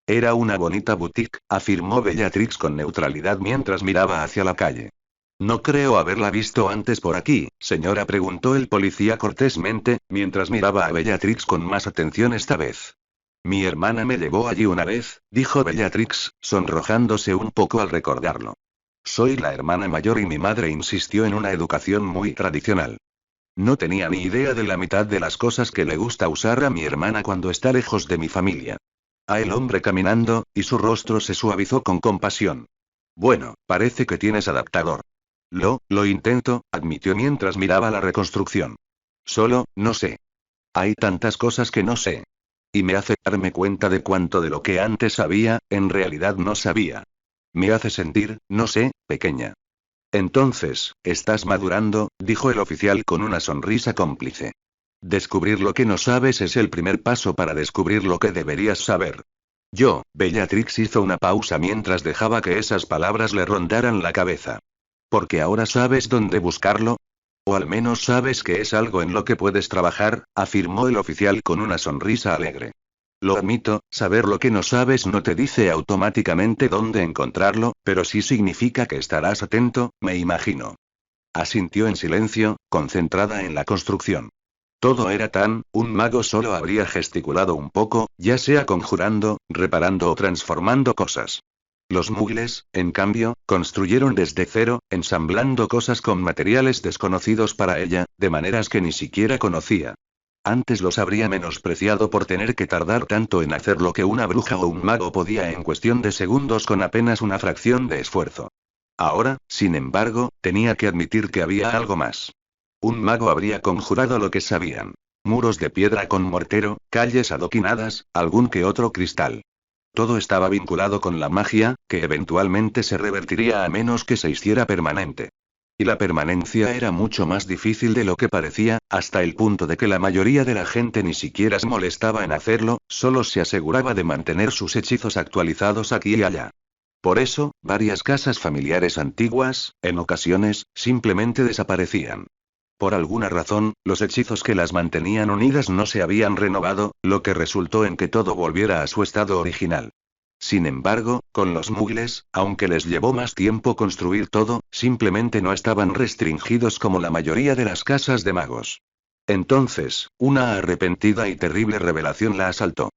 Era una bonita boutique, afirmó Bellatrix con neutralidad mientras miraba hacia la calle. No creo haberla visto antes por aquí, señora, preguntó el policía cortésmente, mientras miraba a Bellatrix con más atención esta vez. Mi hermana me llevó allí una vez, dijo Bellatrix, sonrojándose un poco al recordarlo. Soy la hermana mayor y mi madre insistió en una educación muy tradicional. No tenía ni idea de la mitad de las cosas que le gusta usar a mi hermana cuando está lejos de mi familia. A el hombre caminando, y su rostro se suavizó con compasión. Bueno, parece que tienes adaptador. Lo intento, admitió mientras miraba la reconstrucción. Solo, no sé. Hay tantas cosas que no sé. Y me hace darme cuenta de cuánto de lo que antes sabía, en realidad no sabía. Me hace sentir, no sé, pequeña. Entonces, estás madurando, dijo el oficial con una sonrisa cómplice. Descubrir lo que no sabes es el primer paso para descubrir lo que deberías saber. Bellatrix hizo una pausa mientras dejaba que esas palabras le rondaran la cabeza. Porque ahora sabes dónde buscarlo. O al menos sabes que es algo en lo que puedes trabajar, afirmó el oficial con una sonrisa alegre. Lo admito, saber lo que no sabes no te dice automáticamente dónde encontrarlo, pero sí significa que estarás atento, me imagino. Asintió en silencio, concentrada en la construcción. Todo era un mago solo habría gesticulado un poco, ya sea conjurando, reparando o transformando cosas. Los muggles, en cambio, construyeron desde cero, ensamblando cosas con materiales desconocidos para ella, de maneras que ni siquiera conocía. Antes los habría menospreciado por tener que tardar tanto en hacer lo que una bruja o un mago podía en cuestión de segundos con apenas una fracción de esfuerzo. Ahora, sin embargo, tenía que admitir que había algo más. Un mago habría conjurado lo que sabían. Muros de piedra con mortero, calles adoquinadas, algún que otro cristal. Todo estaba vinculado con la magia, que eventualmente se revertiría a menos que se hiciera permanente. Y la permanencia era mucho más difícil de lo que parecía, hasta el punto de que la mayoría de la gente ni siquiera se molestaba en hacerlo, solo se aseguraba de mantener sus hechizos actualizados aquí y allá. Por eso, varias casas familiares antiguas, en ocasiones, simplemente desaparecían. Por alguna razón, los hechizos que las mantenían unidas no se habían renovado, lo que resultó en que todo volviera a su estado original. Sin embargo, con los muggles, aunque les llevó más tiempo construir todo, simplemente no estaban restringidos como la mayoría de las casas de magos. Entonces, una arrepentida y terrible revelación la asaltó.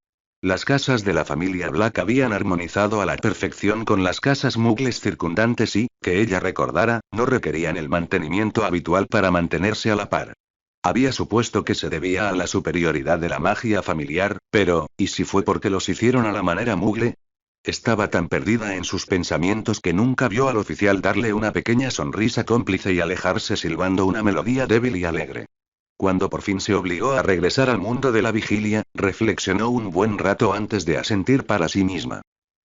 Las casas de la familia Black habían armonizado a la perfección con las casas muggles circundantes y, que ella recordara, no requerían el mantenimiento habitual para mantenerse a la par. Había supuesto que se debía a la superioridad de la magia familiar, pero, ¿y si fue porque los hicieron a la manera muggle? Estaba tan perdida en sus pensamientos que nunca vio al oficial darle una pequeña sonrisa cómplice y alejarse silbando una melodía débil y alegre. Cuando por fin se obligó a regresar al mundo de la vigilia, reflexionó un buen rato antes de asentir para sí misma.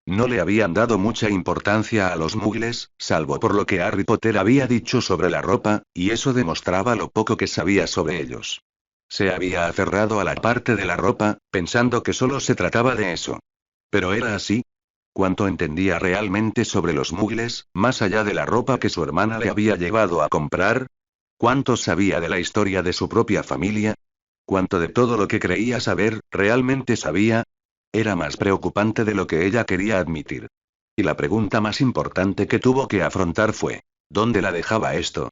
No le habían dado mucha importancia a los muggles, salvo por lo que Harry Potter había dicho sobre la ropa, y eso demostraba lo poco que sabía sobre ellos. Se había aferrado a la parte de la ropa, pensando que solo se trataba de eso. ¿Pero era así? ¿Cuánto entendía realmente sobre los muggles, más allá de la ropa que su hermana le había llevado a comprar? ¿Cuánto sabía de la historia de su propia familia? ¿Cuánto de todo lo que creía saber, realmente sabía? Era más preocupante de lo que ella quería admitir. Y la pregunta más importante que tuvo que afrontar fue, ¿dónde la dejaba esto?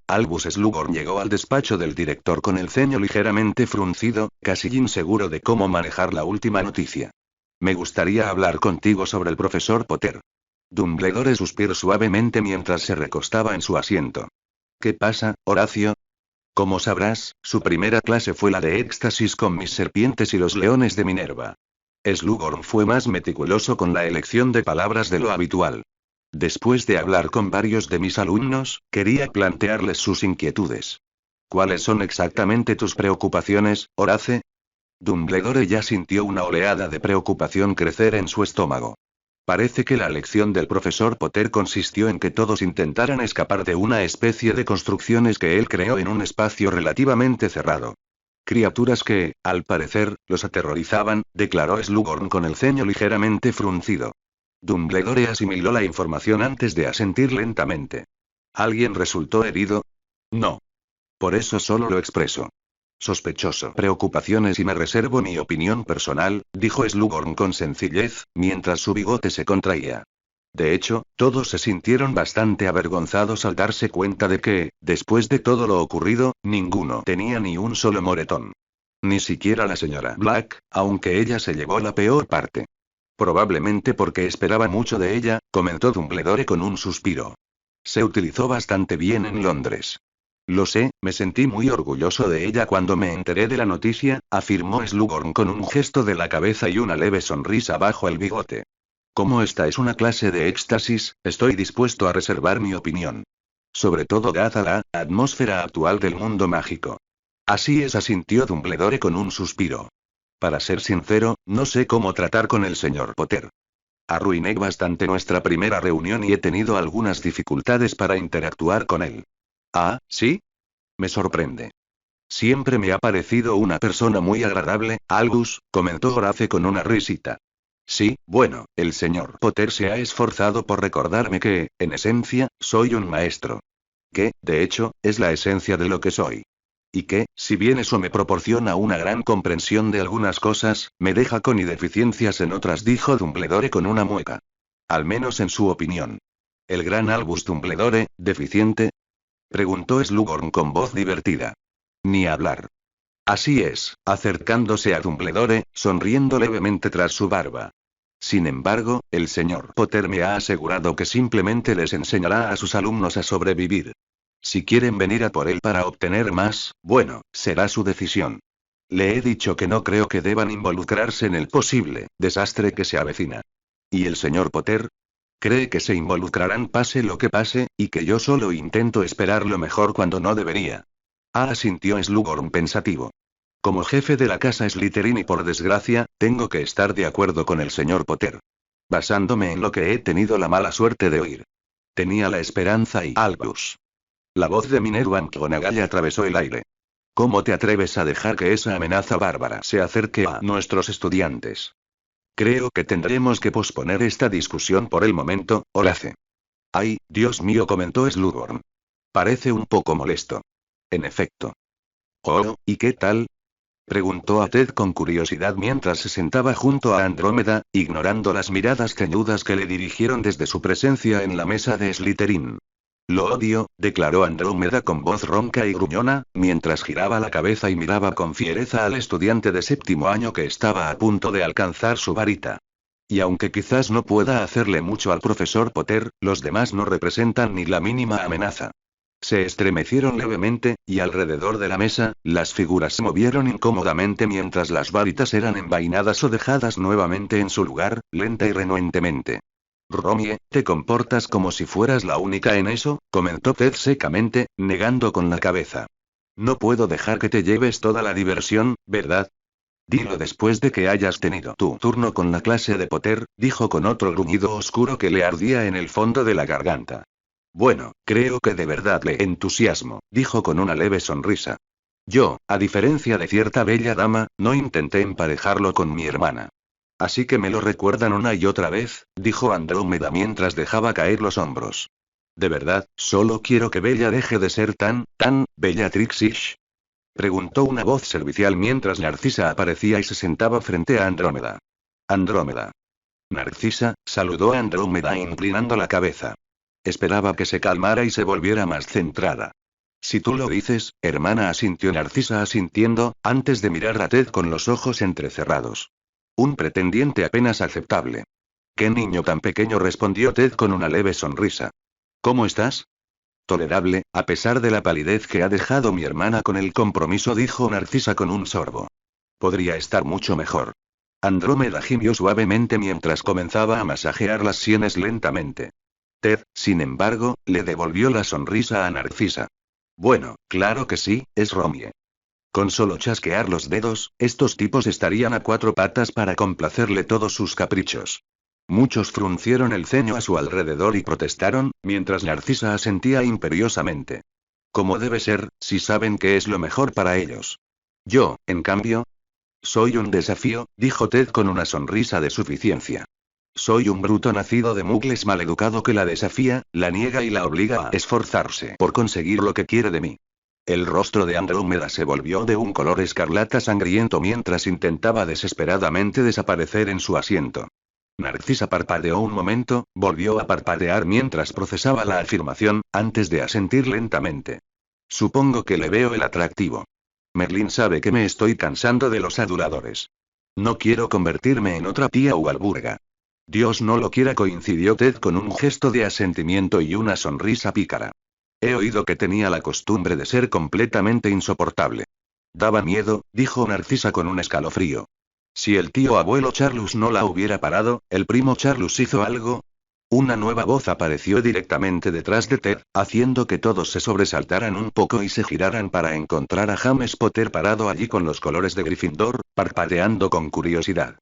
Albus Slughorn llegó al despacho del director con el ceño ligeramente fruncido, casi inseguro de cómo manejar la última noticia. Me gustaría hablar contigo sobre el profesor Potter. Dumbledore suspiró suavemente mientras se recostaba en su asiento. ¿Qué pasa, Horacio? Como sabrás, su primera clase fue la de éxtasis con mis serpientes y los leones de Minerva. Slughorn fue más meticuloso con la elección de palabras de lo habitual. Después de hablar con varios de mis alumnos, quería plantearles sus inquietudes. ¿Cuáles son exactamente tus preocupaciones, Horace? Dumbledore ya sintió una oleada de preocupación crecer en su estómago. Parece que la lección del profesor Potter consistió en que todos intentaran escapar de una especie de construcciones que él creó en un espacio relativamente cerrado. Criaturas que, al parecer, los aterrorizaban, declaró Slughorn con el ceño ligeramente fruncido. Dumbledore asimiló la información antes de asentir lentamente. ¿Alguien resultó herido? No. Por eso solo lo expreso. Sospechoso. Preocupaciones y me reservo mi opinión personal, dijo Slughorn con sencillez, mientras su bigote se contraía. De hecho, todos se sintieron bastante avergonzados al darse cuenta de que, después de todo lo ocurrido, ninguno tenía ni un solo moretón. Ni siquiera la señora Black, aunque ella se llevó la peor parte. Probablemente porque esperaba mucho de ella, comentó Dumbledore con un suspiro. Se utilizó bastante bien en Londres. Lo sé, me sentí muy orgulloso de ella cuando me enteré de la noticia, afirmó Slughorn con un gesto de la cabeza y una leve sonrisa bajo el bigote. Como esta es una clase de éxtasis, estoy dispuesto a reservar mi opinión. Sobre todo dada la atmósfera actual del mundo mágico. Así es, asintió Dumbledore con un suspiro. Para ser sincero, no sé cómo tratar con el señor Potter. Arruiné bastante nuestra primera reunión y he tenido algunas dificultades para interactuar con él. Ah, ¿sí? Me sorprende. Siempre me ha parecido una persona muy agradable, Albus, comentó Horace con una risita. Sí, bueno, el señor Potter se ha esforzado por recordarme que, en esencia, soy un maestro. Que, de hecho, es la esencia de lo que soy. Y que, si bien eso me proporciona una gran comprensión de algunas cosas, me deja con deficiencias en otras, dijo Dumbledore con una mueca. Al menos en su opinión. ¿El gran Albus Dumbledore, deficiente? Preguntó Slughorn con voz divertida. Ni hablar. Así es, acercándose a Dumbledore, sonriendo levemente tras su barba. Sin embargo, el señor Potter me ha asegurado que simplemente les enseñará a sus alumnos a sobrevivir. Si quieren venir a por él para obtener más, bueno, será su decisión. Le he dicho que no creo que deban involucrarse en el posible desastre que se avecina. ¿Y el señor Potter? Cree que se involucrarán pase lo que pase, y que yo solo intento esperar lo mejor cuando no debería. Asintió Slughorn pensativo. Como jefe de la casa Slytherin y por desgracia, tengo que estar de acuerdo con el señor Potter. Basándome en lo que he tenido la mala suerte de oír. Tenía la esperanza y Albus. La voz de Minerva McGonagall atravesó el aire. ¿Cómo te atreves a dejar que esa amenaza bárbara se acerque a nuestros estudiantes? Creo que tendremos que posponer esta discusión por el momento, Horace. Ay, Dios mío, comentó Slughorn. Parece un poco molesto. En efecto. Oh, ¿y qué tal? Preguntó a Ted con curiosidad mientras se sentaba junto a Andrómeda, ignorando las miradas ceñudas que le dirigieron desde su presencia en la mesa de Slytherin. Lo odio, declaró Andrómeda con voz ronca y gruñona, mientras giraba la cabeza y miraba con fiereza al estudiante de séptimo año que estaba a punto de alcanzar su varita. Y aunque quizás no pueda hacerle mucho al profesor Potter, los demás no representan ni la mínima amenaza. Se estremecieron levemente, y alrededor de la mesa, las figuras se movieron incómodamente mientras las varitas eran envainadas o dejadas nuevamente en su lugar, lenta y renuentemente. Romie, te comportas como si fueras la única en eso, comentó Ted secamente, negando con la cabeza. No puedo dejar que te lleves toda la diversión, ¿verdad? Dilo después de que hayas tenido tu turno con la clase de Potter, dijo con otro gruñido oscuro que le ardía en el fondo de la garganta. Bueno, creo que de verdad le entusiasmo, dijo con una leve sonrisa. Yo, a diferencia de cierta bella dama, no intenté emparejarlo con mi hermana. Así que me lo recuerdan una y otra vez, dijo Andrómeda mientras dejaba caer los hombros. De verdad, solo quiero que Bella deje de ser tan Bellatrix-ish. Preguntó una voz servicial mientras Narcisa aparecía y se sentaba frente a Andrómeda. Andrómeda. Narcisa, saludó a Andrómeda inclinando la cabeza. Esperaba que se calmara y se volviera más centrada. Si tú lo dices, hermana, asintió Narcisa asintiendo, antes de mirar a Ted con los ojos entrecerrados. Un pretendiente apenas aceptable. ¿Qué niño tan pequeño?, respondió Ted con una leve sonrisa. ¿Cómo estás? Tolerable, a pesar de la palidez que ha dejado mi hermana con el compromiso, dijo Narcisa con un sorbo. Podría estar mucho mejor. Andrómeda gimió suavemente mientras comenzaba a masajear las sienes lentamente. Ted, sin embargo, le devolvió la sonrisa a Narcisa. Bueno, claro que sí, es Romie. Con solo chasquear los dedos, estos tipos estarían a cuatro patas para complacerle todos sus caprichos. Muchos fruncieron el ceño a su alrededor y protestaron, mientras Narcisa asentía imperiosamente. Como debe ser, si saben que es lo mejor para ellos. Yo, en cambio, soy un desafío, dijo Ted con una sonrisa de suficiencia. Soy un bruto nacido de mugles maleducado que la desafía, la niega y la obliga a esforzarse por conseguir lo que quiere de mí. El rostro de Andrómeda se volvió de un color escarlata sangriento mientras intentaba desesperadamente desaparecer en su asiento. Narcisa parpadeó un momento, volvió a parpadear mientras procesaba la afirmación, antes de asentir lentamente. Supongo que le veo el atractivo. Merlín sabe que me estoy cansando de los aduladores. No quiero convertirme en otra tía Walburga. Dios no lo quiera, coincidió Ted con un gesto de asentimiento y una sonrisa pícara. He oído que tenía la costumbre de ser completamente insoportable. Daba miedo, dijo Narcisa con un escalofrío. Si el tío abuelo Charlus no la hubiera parado, ¿el primo Charlus hizo algo? Una nueva voz apareció directamente detrás de Ted, haciendo que todos se sobresaltaran un poco y se giraran para encontrar a James Potter parado allí con los colores de Gryffindor, parpadeando con curiosidad.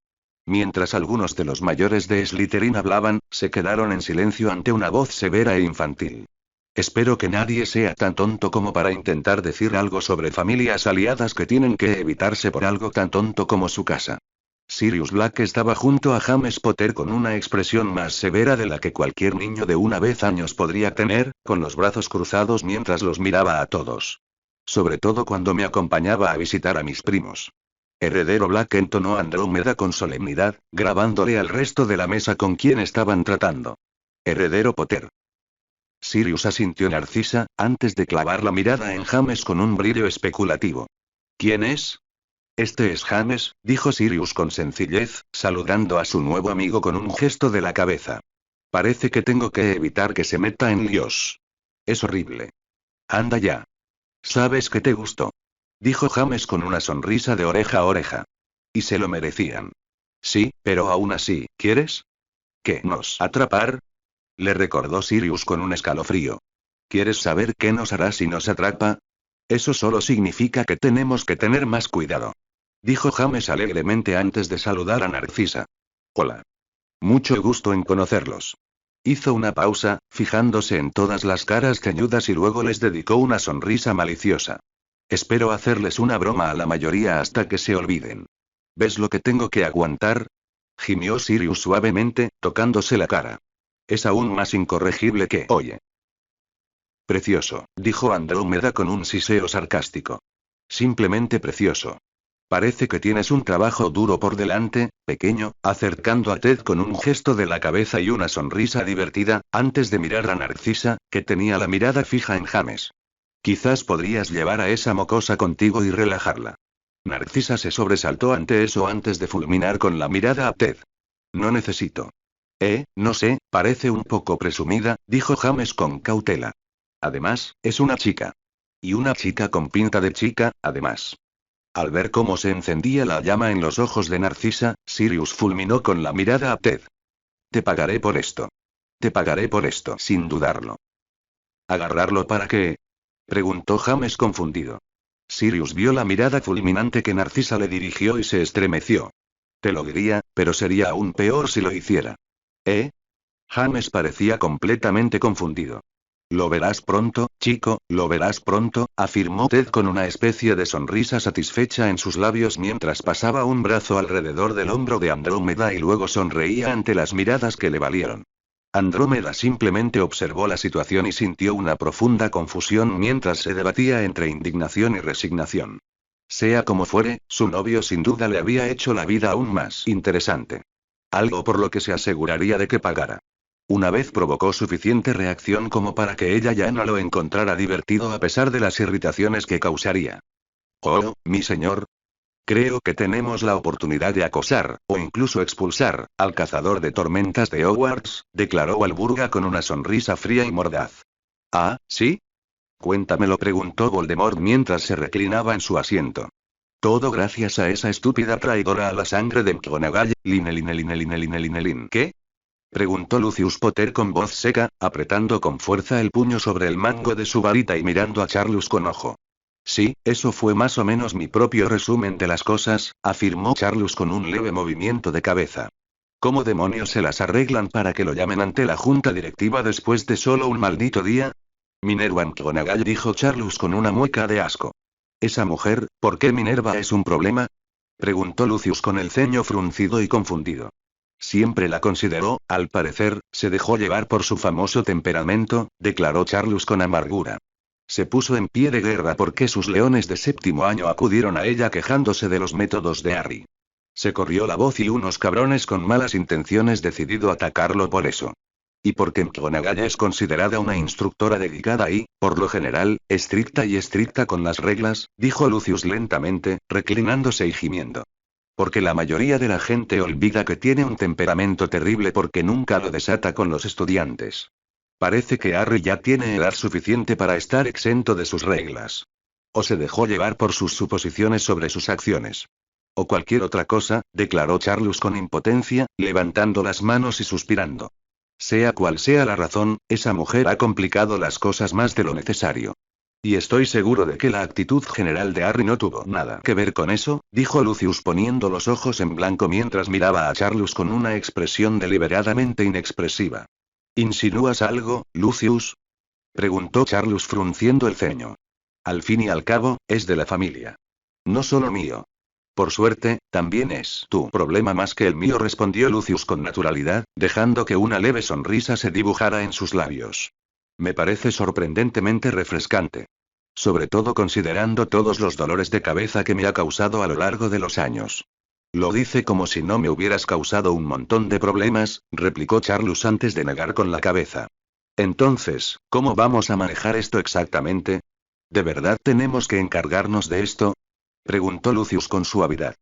Mientras algunos de los mayores de Slytherin hablaban, se quedaron en silencio ante una voz severa e infantil. Espero que nadie sea tan tonto como para intentar decir algo sobre familias aliadas que tienen que evitarse por algo tan tonto como su casa. Sirius Black estaba junto a James Potter con una expresión más severa de la que cualquier niño de una vez años podría tener, con los brazos cruzados mientras los miraba a todos. Sobre todo cuando me acompañaba a visitar a mis primos. Heredero Black entonó Andrómeda con solemnidad, grabándole al resto de la mesa con quien estaban tratando. Heredero Potter. Sirius asintió Narcisa, antes de clavar la mirada en James con un brillo especulativo. ¿Quién es? Este es James, dijo Sirius con sencillez, saludando a su nuevo amigo con un gesto de la cabeza. Parece que tengo que evitar que se meta en líos. Es horrible. Anda ya. Sabes que te gustó. Dijo James con una sonrisa de oreja a oreja. Y se lo merecían. Sí, pero aún así, ¿quieres? ¿Qué nos atrapar? Le recordó Sirius con un escalofrío. ¿Quieres saber qué nos hará si nos atrapa? Eso solo significa que tenemos que tener más cuidado. Dijo James alegremente antes de saludar a Narcisa. Hola. Mucho gusto en conocerlos. Hizo una pausa, fijándose en todas las caras ceñudas y luego les dedicó una sonrisa maliciosa. Espero hacerles una broma a la mayoría hasta que se olviden. ¿Ves lo que tengo que aguantar? Gimió Sirius suavemente, tocándose la cara. Es aún más incorregible que oye. Precioso, dijo Andrómeda con un siseo sarcástico. Simplemente precioso. Parece que tienes un trabajo duro por delante, pequeño, acercando a Ted con un gesto de la cabeza y una sonrisa divertida, antes de mirar a Narcisa, que tenía la mirada fija en James. Quizás podrías llevar a esa mocosa contigo y relajarla. Narcisa se sobresaltó ante eso antes de fulminar con la mirada a Ted. No necesito. No sé, parece un poco presumida, dijo James con cautela. Además, es una chica. Y una chica con pinta de chica, además. Al ver cómo se encendía la llama en los ojos de Narcisa, Sirius fulminó con la mirada a Ted. Te pagaré por esto. Te pagaré por esto, sin dudarlo. ¿Agarrarlo para qué? Preguntó James confundido. Sirius vio la mirada fulminante que Narcisa le dirigió y se estremeció. Te lo diría, pero sería aún peor si lo hiciera. James parecía completamente confundido. Lo verás pronto, chico, lo verás pronto, afirmó Ted con una especie de sonrisa satisfecha en sus labios mientras pasaba un brazo alrededor del hombro de Andrómeda y luego sonreía ante las miradas que le valieron. Andrómeda simplemente observó la situación y sintió una profunda confusión mientras se debatía entre indignación y resignación. Sea como fuere, su novio sin duda le había hecho la vida aún más interesante. Algo por lo que se aseguraría de que pagara. Una vez provocó suficiente reacción como para que ella ya no lo encontrara divertido a pesar de las irritaciones que causaría. Oh, mi señor. Creo que tenemos la oportunidad de acosar, o incluso expulsar, al cazador de tormentas de Hogwarts, declaró Walburga con una sonrisa fría y mordaz. ¿Ah, sí? Cuéntamelo, preguntó Voldemort mientras se reclinaba en su asiento. Todo gracias a esa estúpida traidora a la sangre de McGonagall, Line. ¿Qué? Preguntó Lucius Potter con voz seca, apretando con fuerza el puño sobre el mango de su varita y mirando a Charlus con ojo. Sí, eso fue más o menos mi propio resumen de las cosas, afirmó Charlus con un leve movimiento de cabeza. ¿Cómo demonios se las arreglan para que lo llamen ante la junta directiva después de solo un maldito día? Minerva McGonagall, dijo Charlus con una mueca de asco. ¿Esa mujer, por qué Minerva es un problema? Preguntó Lucius con el ceño fruncido y confundido. Siempre la consideró, al parecer, se dejó llevar por su famoso temperamento, declaró Charlus con amargura. Se puso en pie de guerra porque sus leones de séptimo año acudieron a ella quejándose de los métodos de Harry. Se corrió la voz y unos cabrones con malas intenciones decidido atacarlo por eso. Y porque McGonagall es considerada una instructora dedicada y, por lo general, estricta con las reglas, dijo Lucius lentamente, reclinándose y gimiendo. Porque la mayoría de la gente olvida que tiene un temperamento terrible porque nunca lo desata con los estudiantes. Parece que Harry ya tiene edad suficiente para estar exento de sus reglas. O se dejó llevar por sus suposiciones sobre sus acciones. O cualquier otra cosa, declaró Charlus con impotencia, levantando las manos y suspirando. Sea cual sea la razón, esa mujer ha complicado las cosas más de lo necesario. Y estoy seguro de que la actitud general de Harry no tuvo nada que ver con eso, dijo Lucius poniendo los ojos en blanco mientras miraba a Charlus con una expresión deliberadamente inexpresiva. ¿Insinúas algo, Lucius? Preguntó Charlus frunciendo el ceño. Al fin y al cabo, es de la familia. No solo mío. Por suerte, también es tu problema más que el mío, respondió Lucius con naturalidad, dejando que una leve sonrisa se dibujara en sus labios. Me parece sorprendentemente refrescante. Sobre todo considerando todos los dolores de cabeza que me ha causado a lo largo de los años. Lo dice como si no me hubieras causado un montón de problemas, replicó Charlus antes de negar con la cabeza. Entonces, ¿cómo vamos a manejar esto exactamente? ¿De verdad tenemos que encargarnos de esto? Preguntó Lucius con suavidad.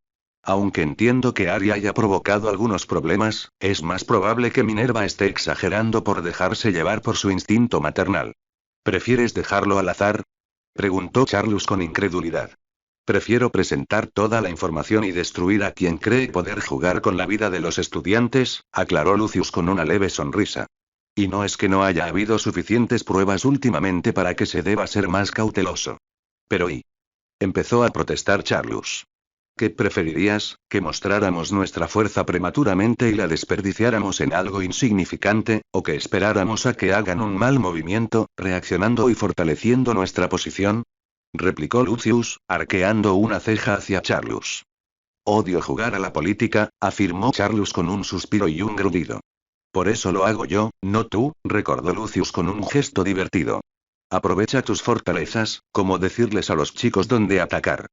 Aunque entiendo que Harry haya provocado algunos problemas, es más probable que Minerva esté exagerando por dejarse llevar por su instinto maternal. ¿Prefieres dejarlo al azar? Preguntó Charlus con incredulidad. Prefiero presentar toda la información y destruir a quien cree poder jugar con la vida de los estudiantes, aclaró Lucius con una leve sonrisa. Y no es que no haya habido suficientes pruebas últimamente para que se deba ser más cauteloso. Pero empezó a protestar Charlus. ¿Qué preferirías, que mostráramos nuestra fuerza prematuramente y la desperdiciáramos en algo insignificante, o que esperáramos a que hagan un mal movimiento, reaccionando y fortaleciendo nuestra posición? Replicó Lucius, arqueando una ceja hacia Charlus. Odio jugar a la política, afirmó Charlus con un suspiro y un gruñido. Por eso lo hago yo, no tú, recordó Lucius con un gesto divertido. Aprovecha tus fortalezas, como decirles a los chicos dónde atacar.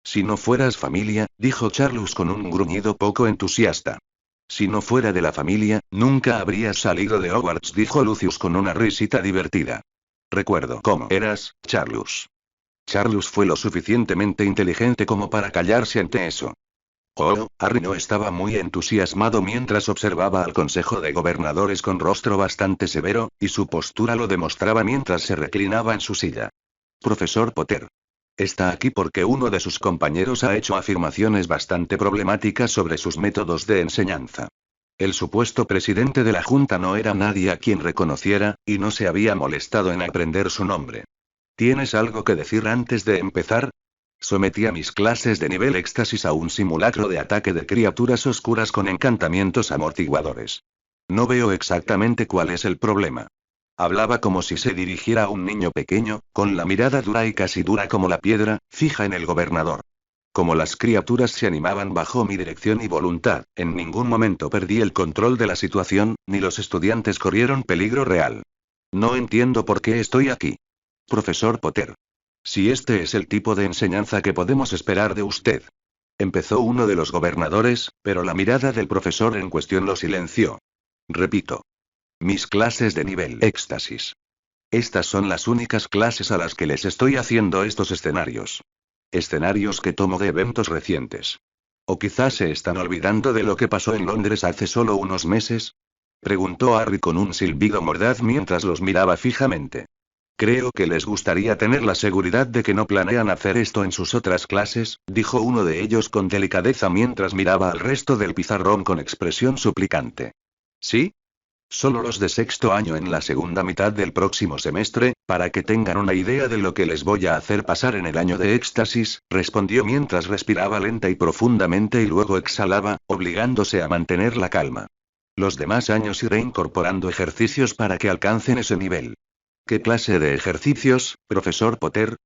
Si no fueras familia, dijo Charlus con un gruñido poco entusiasta. Si no fuera de la familia, nunca habrías salido de Hogwarts, dijo Lucius con una risita divertida. Recuerdo cómo eras, Charlus. Charlus fue lo suficientemente inteligente como para callarse ante eso. Oh, Harry no estaba muy entusiasmado mientras observaba al Consejo de Gobernadores con rostro bastante severo, y su postura lo demostraba mientras se reclinaba en su silla. Profesor Potter. Está aquí porque uno de sus compañeros ha hecho afirmaciones bastante problemáticas sobre sus métodos de enseñanza. El supuesto presidente de la Junta no era nadie a quien reconociera, y no se había molestado en aprender su nombre. ¿Tienes algo que decir antes de empezar? Sometí a mis clases de nivel éxtasis a un simulacro de ataque de criaturas oscuras con encantamientos amortiguadores. No veo exactamente cuál es el problema. Hablaba como si se dirigiera a un niño pequeño, con la mirada dura y casi dura como la piedra, fija en el gobernador. Como las criaturas se animaban bajo mi dirección y voluntad, en ningún momento perdí el control de la situación, ni los estudiantes corrieron peligro real. No entiendo por qué estoy aquí. Profesor Potter. Si este es el tipo de enseñanza que podemos esperar de usted. Empezó uno de los gobernadores, pero la mirada del profesor en cuestión lo silenció. Repito. Mis clases de nivel éxtasis. Estas son las únicas clases a las que les estoy haciendo estos escenarios. Escenarios que tomo de eventos recientes. ¿O quizás se están olvidando de lo que pasó en Londres hace solo unos meses? Preguntó Harry con un silbido mordaz mientras los miraba fijamente. Creo que les gustaría tener la seguridad de que no planean hacer esto en sus otras clases, dijo uno de ellos con delicadeza mientras miraba al resto del pizarrón con expresión suplicante. ¿Sí? Solo los de sexto año en la segunda mitad del próximo semestre, para que tengan una idea de lo que les voy a hacer pasar en el año de éxtasis, respondió mientras respiraba lenta y profundamente y luego exhalaba, obligándose a mantener la calma. Los demás años iré incorporando ejercicios para que alcancen ese nivel. ¿Qué clase de ejercicios, profesor Potter?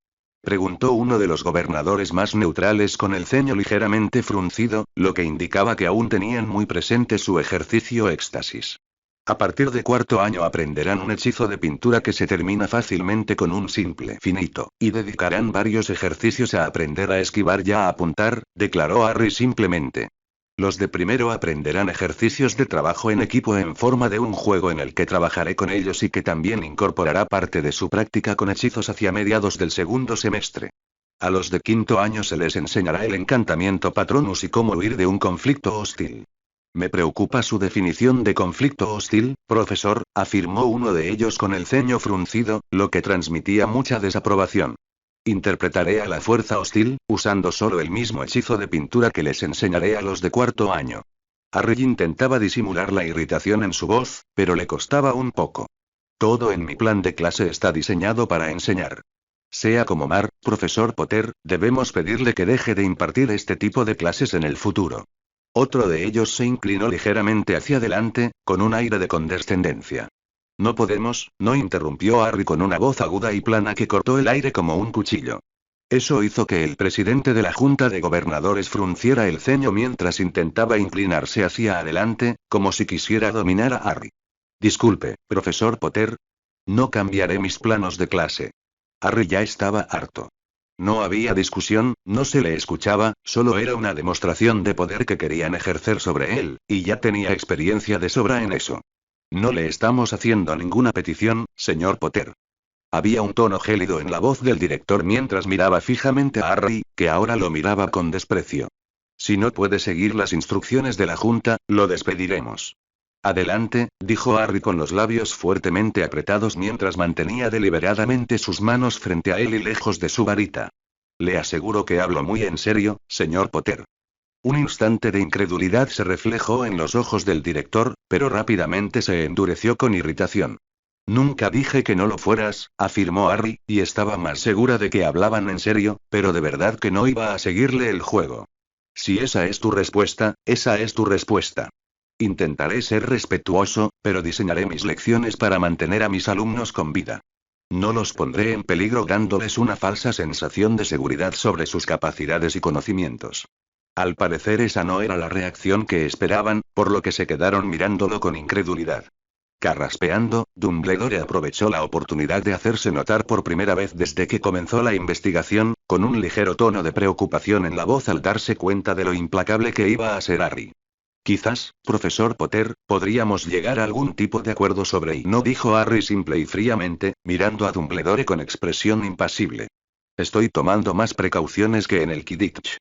Preguntó uno de los gobernadores más neutrales con el ceño ligeramente fruncido, lo que indicaba que aún tenían muy presente su ejercicio éxtasis. A partir de cuarto año aprenderán un hechizo de pintura que se termina fácilmente con un simple finito, y dedicarán varios ejercicios a aprender a esquivar y a apuntar, declaró Harry simplemente. Los de primero aprenderán ejercicios de trabajo en equipo en forma de un juego en el que trabajaré con ellos y que también incorporará parte de su práctica con hechizos hacia mediados del segundo semestre. A los de quinto año se les enseñará el encantamiento Patronus y cómo huir de un conflicto hostil. Me preocupa su definición de conflicto hostil, profesor, afirmó uno de ellos con el ceño fruncido, lo que transmitía mucha desaprobación. Interpretaré a la fuerza hostil, usando solo el mismo hechizo de pintura que les enseñaré a los de cuarto año. Harry intentaba disimular la irritación en su voz, pero le costaba un poco. Todo en mi plan de clase está diseñado para enseñar. Sea como mar, profesor Potter, debemos pedirle que deje de impartir este tipo de clases en el futuro. Otro de ellos se inclinó ligeramente hacia adelante, con un aire de condescendencia. No podemos, no, interrumpió Harry con una voz aguda y plana que cortó el aire como un cuchillo. Eso hizo que el presidente de la Junta de Gobernadores frunciera el ceño mientras intentaba inclinarse hacia adelante, como si quisiera dominar a Harry. Disculpe, profesor Potter. No cambiaré mis planos de clase. Harry ya estaba harto. No había discusión, no se le escuchaba, solo era una demostración de poder que querían ejercer sobre él, y ya tenía experiencia de sobra en eso. No le estamos haciendo ninguna petición, señor Potter. Había un tono gélido en la voz del director mientras miraba fijamente a Harry, que ahora lo miraba con desprecio. Si no puede seguir las instrucciones de la Junta, lo despediremos. Adelante, dijo Harry con los labios fuertemente apretados mientras mantenía deliberadamente sus manos frente a él y lejos de su varita. Le aseguro que hablo muy en serio, señor Potter. Un instante de incredulidad se reflejó en los ojos del director, pero rápidamente se endureció con irritación. Nunca dije que no lo fueras, afirmó Harry, y estaba más segura de que hablaban en serio, pero de verdad que no iba a seguirle el juego. Si esa es tu respuesta, esa es tu respuesta. Intentaré ser respetuoso, pero diseñaré mis lecciones para mantener a mis alumnos con vida. No los pondré en peligro dándoles una falsa sensación de seguridad sobre sus capacidades y conocimientos. Al parecer esa no era la reacción que esperaban, por lo que se quedaron mirándolo con incredulidad. Carraspeando, Dumbledore aprovechó la oportunidad de hacerse notar por primera vez desde que comenzó la investigación, con un ligero tono de preocupación en la voz al darse cuenta de lo implacable que iba a ser Harry. Quizás, profesor Potter, podríamos llegar a algún tipo de acuerdo sobre y no, dijo Harry simple y fríamente, mirando a Dumbledore con expresión impasible. Estoy tomando más precauciones que en el Quidditch.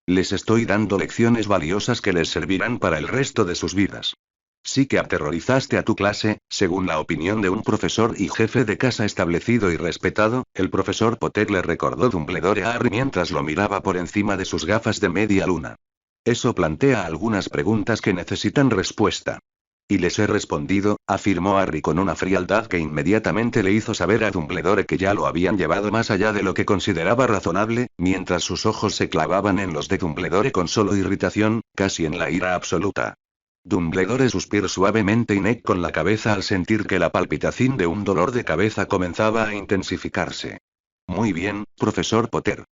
Les estoy dando lecciones valiosas que les servirán para el resto de sus vidas. Sí que aterrorizaste a tu clase, según la opinión de un profesor y jefe de casa establecido y respetado, el profesor Potter le recordó Dumbledore a Harry mientras lo miraba por encima de sus gafas de media luna. Eso plantea algunas preguntas que necesitan respuesta. Y les he respondido, afirmó Harry con una frialdad que inmediatamente le hizo saber a Dumbledore que ya lo habían llevado más allá de lo que consideraba razonable, mientras sus ojos se clavaban en los de Dumbledore con solo irritación, casi en la ira absoluta. Dumbledore suspiró suavemente y negó con la cabeza al sentir que la palpitación de un dolor de cabeza comenzaba a intensificarse. Muy bien, profesor Potter.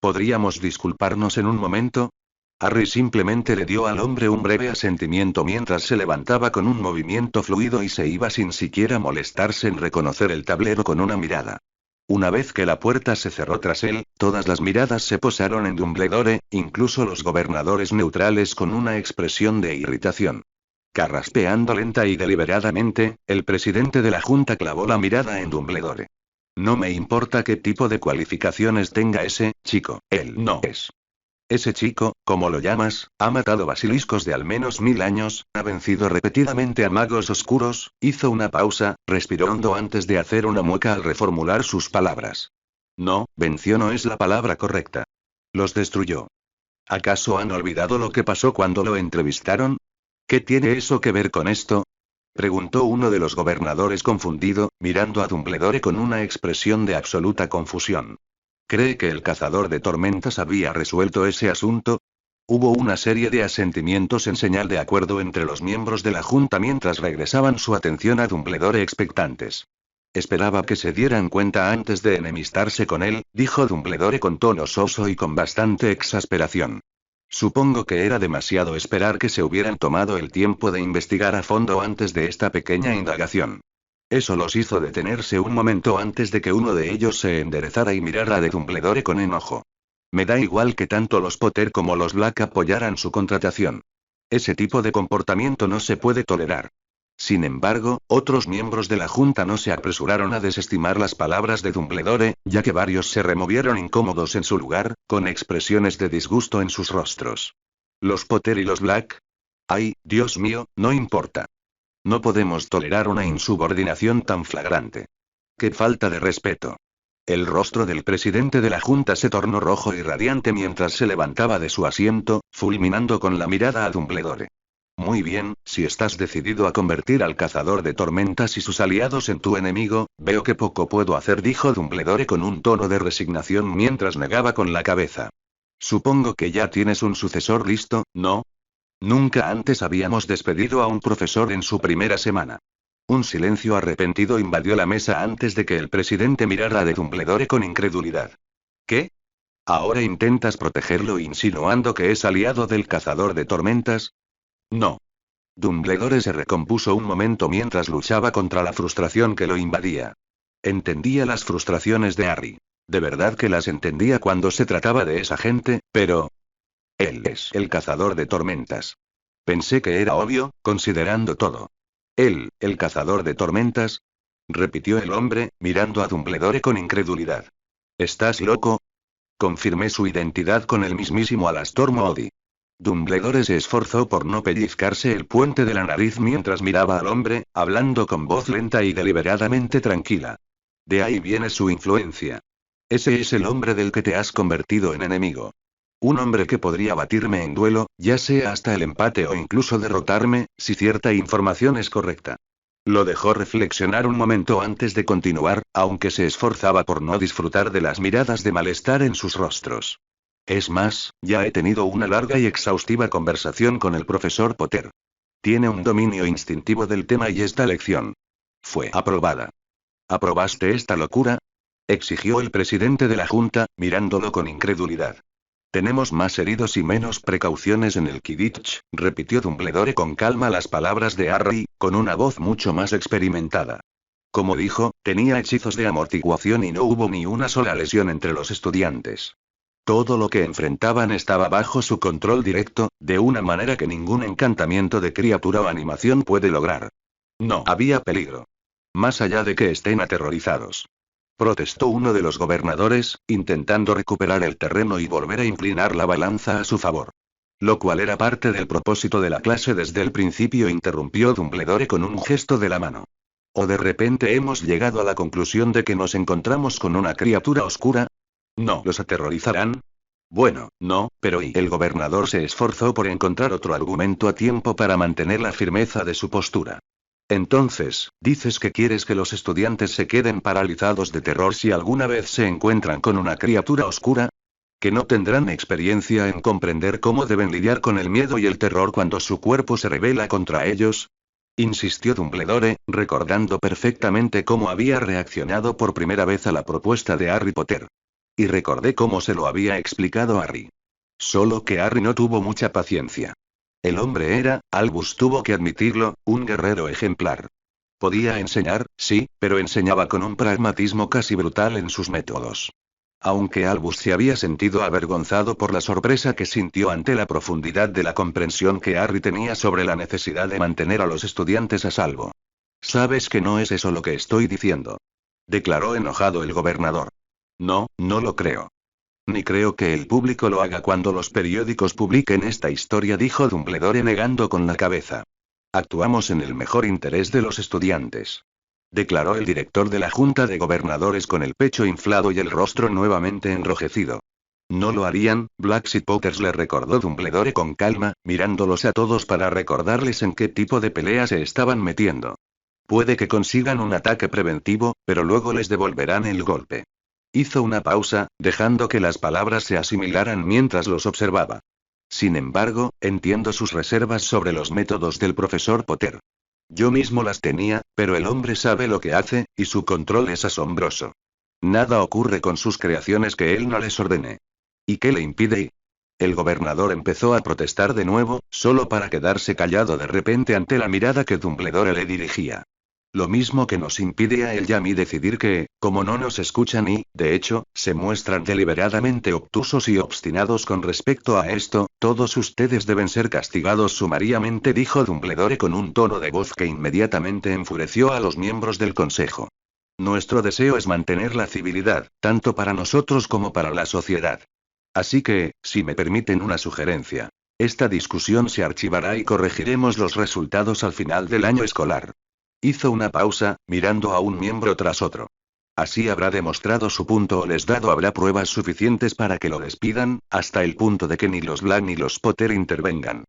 ¿Podríamos disculparnos en un momento? Harry simplemente le dio al hombre un breve asentimiento mientras se levantaba con un movimiento fluido y se iba sin siquiera molestarse en reconocer el tablero con una mirada. Una vez que la puerta se cerró tras él, todas las miradas se posaron en Dumbledore, incluso los gobernadores neutrales con una expresión de irritación. Carraspeando lenta y deliberadamente, el presidente de la Junta clavó la mirada en Dumbledore. No me importa qué tipo de cualificaciones tenga ese chico, él no es. Ese chico, como lo llamas, ha matado basiliscos de al menos 1000 años, ha vencido repetidamente a magos oscuros, hizo una pausa, respiró hondo antes de hacer una mueca al reformular sus palabras. No, venció no es la palabra correcta. Los destruyó. ¿Acaso han olvidado lo que pasó cuando lo entrevistaron? ¿Qué tiene eso que ver con esto? Preguntó uno de los gobernadores confundido, mirando a Dumbledore con una expresión de absoluta confusión. ¿Cree que el cazador de tormentas había resuelto ese asunto? Hubo una serie de asentimientos en señal de acuerdo entre los miembros de la Junta mientras regresaban su atención a Dumbledore expectantes. Esperaba que se dieran cuenta antes de enemistarse con él, dijo Dumbledore con tono soso y con bastante exasperación. Supongo que era demasiado esperar que se hubieran tomado el tiempo de investigar a fondo antes de esta pequeña indagación. Eso los hizo detenerse un momento antes de que uno de ellos se enderezara y mirara a Dumbledore con enojo. Me da igual que tanto los Potter como los Black apoyaran su contratación. Ese tipo de comportamiento no se puede tolerar. Sin embargo, otros miembros de la Junta no se apresuraron a desestimar las palabras de Dumbledore, ya que varios se removieron incómodos en su lugar, con expresiones de disgusto en sus rostros. ¿Los Potter y los Black? Ay, Dios mío, no importa. No podemos tolerar una insubordinación tan flagrante. ¡Qué falta de respeto! El rostro del presidente de la Junta se tornó rojo y radiante mientras se levantaba de su asiento, fulminando con la mirada a Dumbledore. Muy Muy bien, si estás decidido a convertir al cazador de tormentas y sus aliados en tu enemigo, veo que poco puedo hacer, dijo Dumbledore con un tono de resignación mientras negaba con la cabeza. Supongo que ya tienes un sucesor listo, ¿no? Nunca antes habíamos despedido a un profesor en su primera semana. Un silencio arrepentido invadió la mesa antes de que el presidente mirara a Dumbledore con incredulidad. ¿Qué? ¿Ahora intentas protegerlo insinuando que es aliado del cazador de tormentas? No. Dumbledore se recompuso un momento mientras luchaba contra la frustración que lo invadía. Entendía las frustraciones de Harry. De verdad que las entendía cuando se trataba de esa gente, pero... él es el cazador de tormentas. Pensé que era obvio, considerando todo. Él, el cazador de tormentas, repitió el hombre, mirando a Dumbledore con incredulidad. ¿Estás loco? Confirmé su identidad con el mismísimo Alastor Moody. Dumbledore se esforzó por no pellizcarse el puente de la nariz mientras miraba al hombre, hablando con voz lenta y deliberadamente tranquila. De ahí viene su influencia. Ese es el hombre del que te has convertido en enemigo. Un hombre que podría batirme en duelo, ya sea hasta el empate o incluso derrotarme, si cierta información es correcta. Lo dejó reflexionar un momento antes de continuar, aunque se esforzaba por no disfrutar de las miradas de malestar en sus rostros. Es más, ya he tenido una larga y exhaustiva conversación con el profesor Potter. Tiene un dominio instintivo del tema y esta lección fue aprobada. ¿Aprobaste esta locura?, exigió el presidente de la Junta, mirándolo con incredulidad. Tenemos más heridos y menos precauciones en el Quidditch, repitió Dumbledore con calma las palabras de Harry, con una voz mucho más experimentada. Como dijo, tenía hechizos de amortiguación y no hubo ni una sola lesión entre los estudiantes. Todo lo que enfrentaban estaba bajo su control directo, de una manera que ningún encantamiento de criatura o animación puede lograr. No había peligro. Más allá de que estén aterrorizados. Protestó uno de los gobernadores, intentando recuperar el terreno y volver a inclinar la balanza a su favor. Lo cual era parte del propósito de la clase desde el principio, interrumpió Dumbledore con un gesto de la mano. ¿O de repente hemos llegado a la conclusión de que nos encontramos con una criatura oscura? ¿No los aterrorizarán? Bueno, no, pero ¿y? El gobernador se esforzó por encontrar otro argumento a tiempo para mantener la firmeza de su postura. Entonces, ¿dices que quieres que los estudiantes se queden paralizados de terror si alguna vez se encuentran con una criatura oscura? ¿Que no tendrán experiencia en comprender cómo deben lidiar con el miedo y el terror cuando su cuerpo se rebela contra ellos? Insistió Dumbledore, recordando perfectamente cómo había reaccionado por primera vez a la propuesta de Harry Potter. Y recordé cómo se lo había explicado Harry. Solo que Harry no tuvo mucha paciencia. El hombre era, Albus tuvo que admitirlo, un guerrero ejemplar. Podía enseñar, sí, pero enseñaba con un pragmatismo casi brutal en sus métodos. Aunque Albus se había sentido avergonzado por la sorpresa que sintió ante la profundidad de la comprensión que Harry tenía sobre la necesidad de mantener a los estudiantes a salvo. «Sabes que no es eso lo que estoy diciendo», declaró enojado el gobernador. «No, no lo creo. Ni creo que el público lo haga cuando los periódicos publiquen esta historia», dijo Dumbledore negando con la cabeza. «Actuamos en el mejor interés de los estudiantes», declaró el director de la Junta de Gobernadores con el pecho inflado y el rostro nuevamente enrojecido. «No lo harían, Blackseed Potters», le recordó Dumbledore con calma, mirándolos a todos para recordarles en qué tipo de pelea se estaban metiendo. «Puede que consigan un ataque preventivo, pero luego les devolverán el golpe». Hizo una pausa, dejando que las palabras se asimilaran mientras los observaba. «Sin embargo, entiendo sus reservas sobre los métodos del profesor Potter. Yo mismo las tenía, pero el hombre sabe lo que hace, y su control es asombroso. Nada ocurre con sus creaciones que él no les ordene. ¿Y qué le impide?» El gobernador empezó a protestar de nuevo, solo para quedarse callado de repente ante la mirada que Dumbledore le dirigía. «Lo mismo que nos impide a él y a mí decidir que, como no nos escuchan y, de hecho, se muestran deliberadamente obtusos y obstinados con respecto a esto, todos ustedes deben ser castigados sumariamente», dijo Dumbledore con un tono de voz que inmediatamente enfureció a los miembros del consejo. «Nuestro deseo es mantener la civilidad, tanto para nosotros como para la sociedad. Así que, si me permiten una sugerencia, esta discusión se archivará y corregiremos los resultados al final del año escolar». Hizo una pausa, mirando a un miembro tras otro. «Así habrá demostrado su punto o les dado habrá pruebas suficientes para que lo despidan, hasta el punto de que ni los Black ni los Potter intervengan».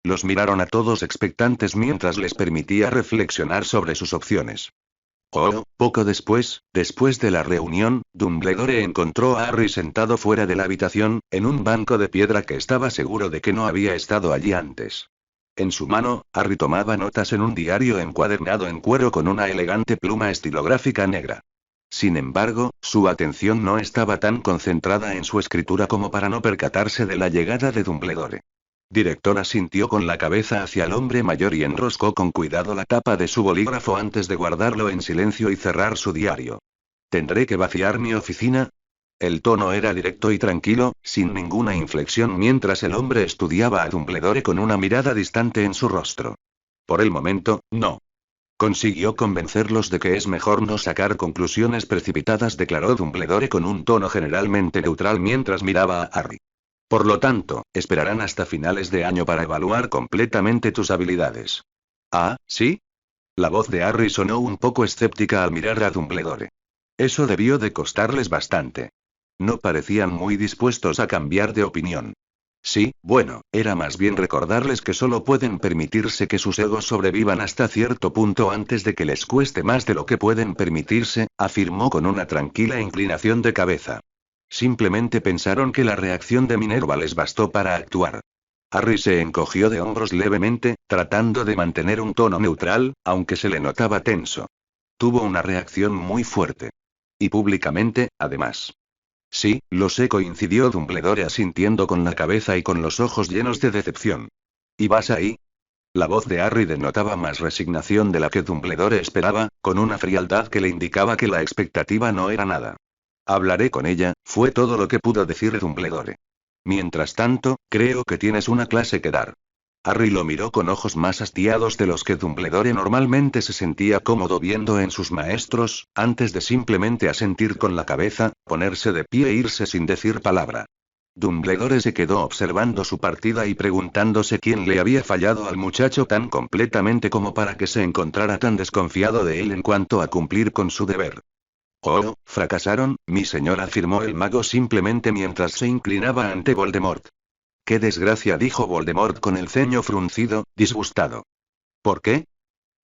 Los miraron a todos expectantes mientras les permitía reflexionar sobre sus opciones. Poco después de la reunión, Dumbledore encontró a Harry sentado fuera de la habitación, en un banco de piedra que estaba seguro de que no había estado allí antes. En su mano, Harry tomaba notas en un diario encuadernado en cuero con una elegante pluma estilográfica negra. Sin embargo, su atención no estaba tan concentrada en su escritura como para no percatarse de la llegada de Dumbledore. Director asintió con la cabeza hacia el hombre mayor y enroscó con cuidado la tapa de su bolígrafo antes de guardarlo en silencio y cerrar su diario. ¿Tendré que vaciar mi oficina? El tono era directo y tranquilo, sin ninguna inflexión mientras el hombre estudiaba a Dumbledore con una mirada distante en su rostro. Por el momento, no. Consiguió convencerlos de que es mejor no sacar conclusiones precipitadas, declaró Dumbledore con un tono generalmente neutral mientras miraba a Harry. Por lo tanto, esperarán hasta finales de año para evaluar completamente tus habilidades. ¿Ah, sí? La voz de Harry sonó un poco escéptica al mirar a Dumbledore. Eso debió de costarles bastante. No parecían muy dispuestos a cambiar de opinión. Sí, bueno, era más bien recordarles que solo pueden permitirse que sus egos sobrevivan hasta cierto punto antes de que les cueste más de lo que pueden permitirse, afirmó con una tranquila inclinación de cabeza. Simplemente pensaron que la reacción de Minerva les bastó para actuar. Harry se encogió de hombros levemente, tratando de mantener un tono neutral, aunque se le notaba tenso. Tuvo una reacción muy fuerte. Y públicamente, además. Sí, lo sé, coincidió Dumbledore asintiendo con la cabeza y con los ojos llenos de decepción. ¿Y vas ahí? La voz de Harry denotaba más resignación de la que Dumbledore esperaba, con una frialdad que le indicaba que la expectativa no era nada. Hablaré con ella, fue todo lo que pudo decir Dumbledore. Mientras tanto, creo que tienes una clase que dar. Harry lo miró con ojos más hastiados de los que Dumbledore normalmente se sentía cómodo viendo en sus maestros, antes de simplemente asentir con la cabeza, ponerse de pie e irse sin decir palabra. Dumbledore se quedó observando su partida y preguntándose quién le había fallado al muchacho tan completamente como para que se encontrara tan desconfiado de él en cuanto a cumplir con su deber. Fracasaron, mi señor, afirmó el mago simplemente mientras se inclinaba ante Voldemort. ¡Qué desgracia!, dijo Voldemort con el ceño fruncido, disgustado. ¿Por qué?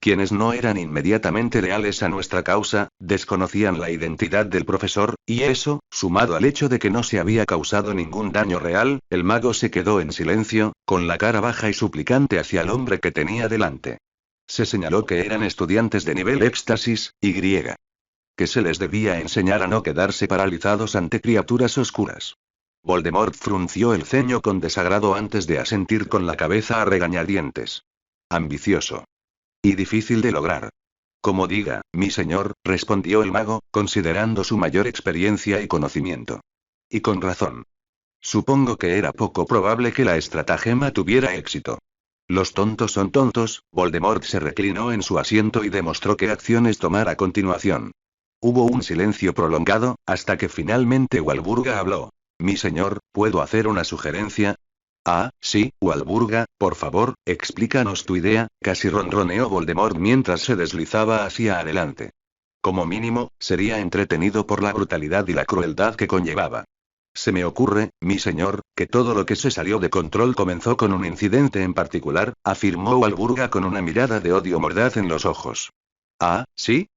Quienes no eran inmediatamente leales a nuestra causa, desconocían la identidad del profesor, y eso, sumado al hecho de que no se había causado ningún daño real, el mago se quedó en silencio, con la cara baja y suplicante hacia el hombre que tenía delante. Se señaló que eran estudiantes de nivel éxtasis, y que se les debía enseñar a no quedarse paralizados ante criaturas oscuras. Voldemort frunció el ceño con desagrado antes de asentir con la cabeza a regañadientes. Ambicioso. Y difícil de lograr. Como diga, mi señor, respondió el mago, considerando su mayor experiencia y conocimiento. Y con razón. Supongo que era poco probable que la estratagema tuviera éxito. Los tontos son tontos. Voldemort se reclinó en su asiento y demostró qué acciones tomar a continuación. Hubo un silencio prolongado, hasta que finalmente Walburga habló. Mi señor, ¿puedo hacer una sugerencia? Ah, sí, Walburga, por favor, explícanos tu idea, casi ronroneó Voldemort mientras se deslizaba hacia adelante. Como mínimo, sería entretenido por la brutalidad y la crueldad que conllevaba. Se me ocurre, mi señor, que todo lo que se salió de control comenzó con un incidente en particular, afirmó Walburga con una mirada de odio mordaz en los ojos. Ah, ¿sí?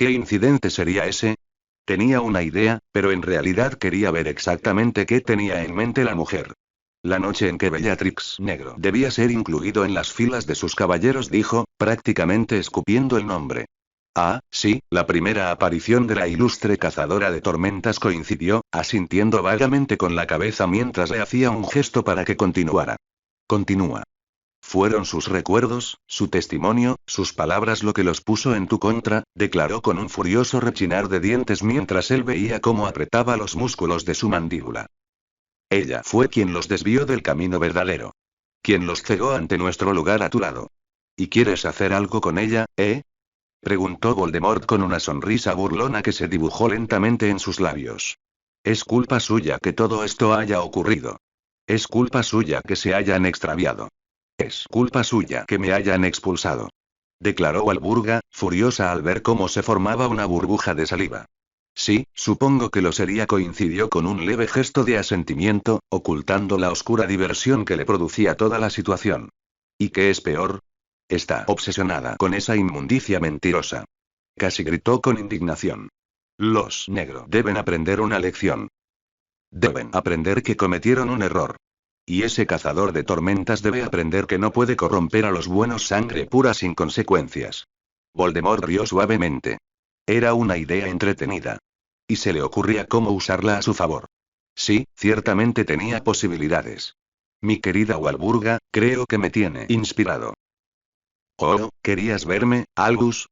¿Qué incidente sería ese? Tenía una idea, pero en realidad quería ver exactamente qué tenía en mente la mujer. La noche en que Bellatrix Negro debía ser incluido en las filas de sus caballeros, dijo, prácticamente escupiendo el nombre. Ah, sí, la primera aparición de la ilustre cazadora de tormentas, coincidió, asintiendo vagamente con la cabeza mientras le hacía un gesto para que continuara. Continúa. Fueron sus recuerdos, su testimonio, sus palabras lo que los puso en tu contra, declaró con un furioso rechinar de dientes mientras él veía cómo apretaba los músculos de su mandíbula. Ella fue quien los desvió del camino verdadero. Quien los cegó ante nuestro lugar a tu lado. ¿Y quieres hacer algo con ella, preguntó Voldemort con una sonrisa burlona que se dibujó lentamente en sus labios. Es culpa suya que todo esto haya ocurrido. Es culpa suya que se hayan extraviado. Es culpa suya que me hayan expulsado. Declaró Walburga, furiosa al ver cómo se formaba una burbuja de saliva. Sí, supongo que lo sería, coincidió con un leve gesto de asentimiento, ocultando la oscura diversión que le producía toda la situación. ¿Y qué es peor? Está obsesionada con esa inmundicia mentirosa. Casi gritó con indignación. Los negros deben aprender una lección. Deben aprender que cometieron un error. Y ese cazador de tormentas debe aprender que no puede corromper a los buenos sangre pura sin consecuencias. Voldemort rió suavemente. Era una idea entretenida. Y se le ocurría cómo usarla a su favor. Sí, ciertamente tenía posibilidades. Mi querida Walburga, creo que me tiene inspirado. «Oh, ¿querías verme, Albus?»,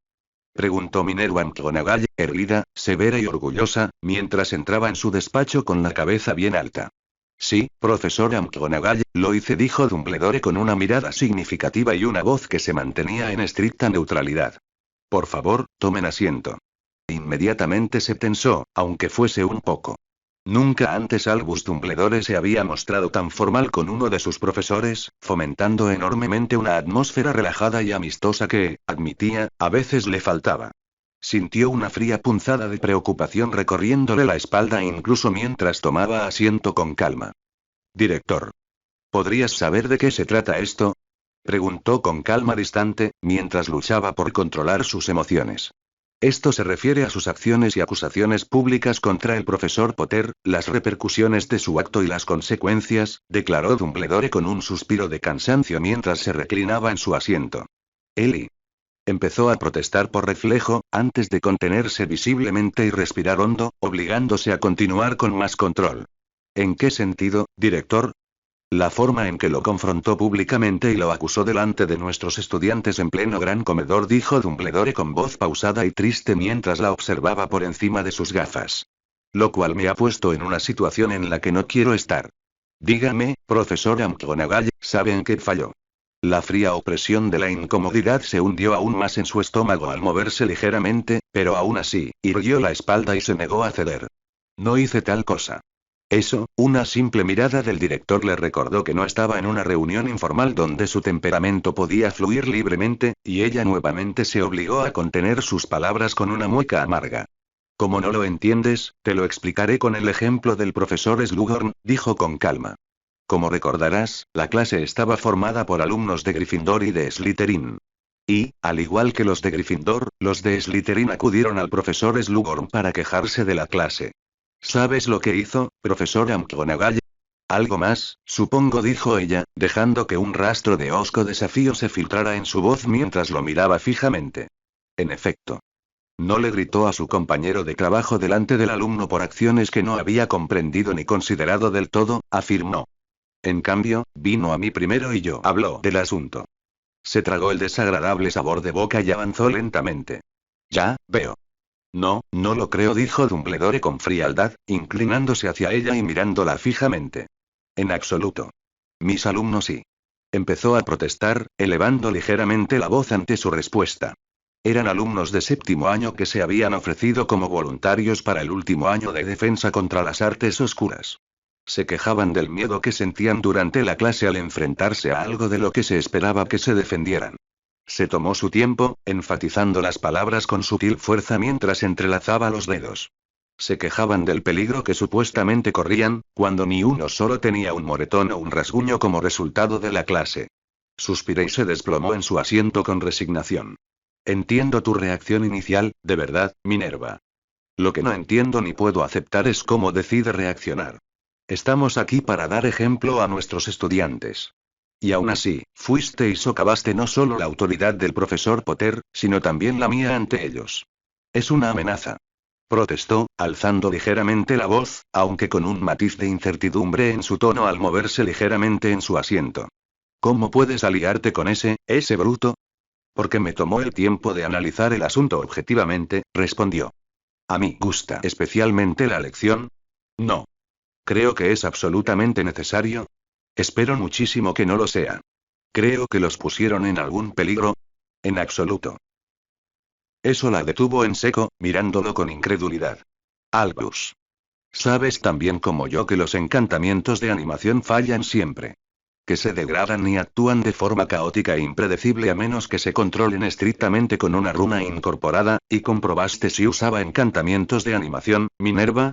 preguntó Minerva McGonagall, erguida, severa y orgullosa, mientras entraba en su despacho con la cabeza bien alta. «Sí, profesora McGonagall, lo hice», dijo Dumbledore con una mirada significativa y una voz que se mantenía en estricta neutralidad. «Por favor, tomen asiento». Inmediatamente se tensó, aunque fuese un poco. Nunca antes Albus Dumbledore se había mostrado tan formal con uno de sus profesores, fomentando enormemente una atmósfera relajada y amistosa que, admitía, a veces le faltaba. Sintió una fría punzada de preocupación recorriéndole la espalda incluso mientras tomaba asiento con calma. «Director. ¿Podrías saber de qué se trata esto?», preguntó con calma distante, mientras luchaba por controlar sus emociones. «Esto se refiere a sus acciones y acusaciones públicas contra el profesor Potter, las repercusiones de su acto y las consecuencias», declaró Dumbledore con un suspiro de cansancio mientras se reclinaba en su asiento. «Eli». Empezó a protestar por reflejo, antes de contenerse visiblemente y respirar hondo, obligándose a continuar con más control. «¿En qué sentido, director?». «La forma en que lo confrontó públicamente y lo acusó delante de nuestros estudiantes en pleno gran comedor», dijo Dumbledore con voz pausada y triste mientras la observaba por encima de sus gafas. «Lo cual me ha puesto en una situación en la que no quiero estar. Dígame, profesora McGonagall, ¿sabe en qué falló?». La fría opresión de la incomodidad se hundió aún más en su estómago al moverse ligeramente, pero aún así, irguió la espalda y se negó a ceder. «No hice tal cosa». Eso, una simple mirada del director le recordó que no estaba en una reunión informal donde su temperamento podía fluir libremente, y ella nuevamente se obligó a contener sus palabras con una mueca amarga. «Como no lo entiendes, te lo explicaré con el ejemplo del profesor Slughorn», dijo con calma. «Como recordarás, la clase estaba formada por alumnos de Gryffindor y de Slytherin. Y, al igual que los de Gryffindor, los de Slytherin acudieron al profesor Slughorn para quejarse de la clase. ¿Sabes lo que hizo, profesora McGonagall?». «Algo más, supongo», dijo ella, dejando que un rastro de hosco desafío se filtrara en su voz mientras lo miraba fijamente. «En efecto. No le gritó a su compañero de trabajo delante del alumno por acciones que no había comprendido ni considerado del todo», afirmó. «En cambio, vino a mí primero y yo habló del asunto». Se tragó el desagradable sabor de boca y avanzó lentamente. «Ya, veo». «No, no lo creo», dijo Dumbledore con frialdad, inclinándose hacia ella y mirándola fijamente. «En absoluto. Mis alumnos sí». Empezó a protestar, elevando ligeramente la voz ante su respuesta. Eran alumnos de séptimo año que se habían ofrecido como voluntarios para el último año de defensa contra las artes oscuras. Se quejaban del miedo que sentían durante la clase al enfrentarse a algo de lo que se esperaba que se defendieran. Se tomó su tiempo, enfatizando las palabras con sutil fuerza mientras entrelazaba los dedos. Se quejaban del peligro que supuestamente corrían, cuando ni uno solo tenía un moretón o un rasguño como resultado de la clase. Suspiró y se desplomó en su asiento con resignación. «Entiendo tu reacción inicial, de verdad, Minerva. Lo que no entiendo ni puedo aceptar es cómo decide reaccionar. Estamos aquí para dar ejemplo a nuestros estudiantes. Y aún así, fuiste y socavaste no solo la autoridad del profesor Potter, sino también la mía ante ellos. Es una amenaza», protestó, alzando ligeramente la voz, aunque con un matiz de incertidumbre en su tono al moverse ligeramente en su asiento. «¿Cómo puedes aliarte con ese bruto?». «Porque me tomó el tiempo de analizar el asunto objetivamente», respondió. «¿A mí gusta especialmente la lección? No. ¿Creo que es absolutamente necesario? Espero muchísimo que no lo sea. ¿Creo que los pusieron en algún peligro? En absoluto». Eso la detuvo en seco, mirándolo con incredulidad. «Albus. Sabes tan bien como yo que los encantamientos de animación fallan siempre. Que se degradan y actúan de forma caótica e impredecible a menos que se controlen estrictamente con una runa incorporada, y comprobaste si usaba encantamientos de animación, Minerva».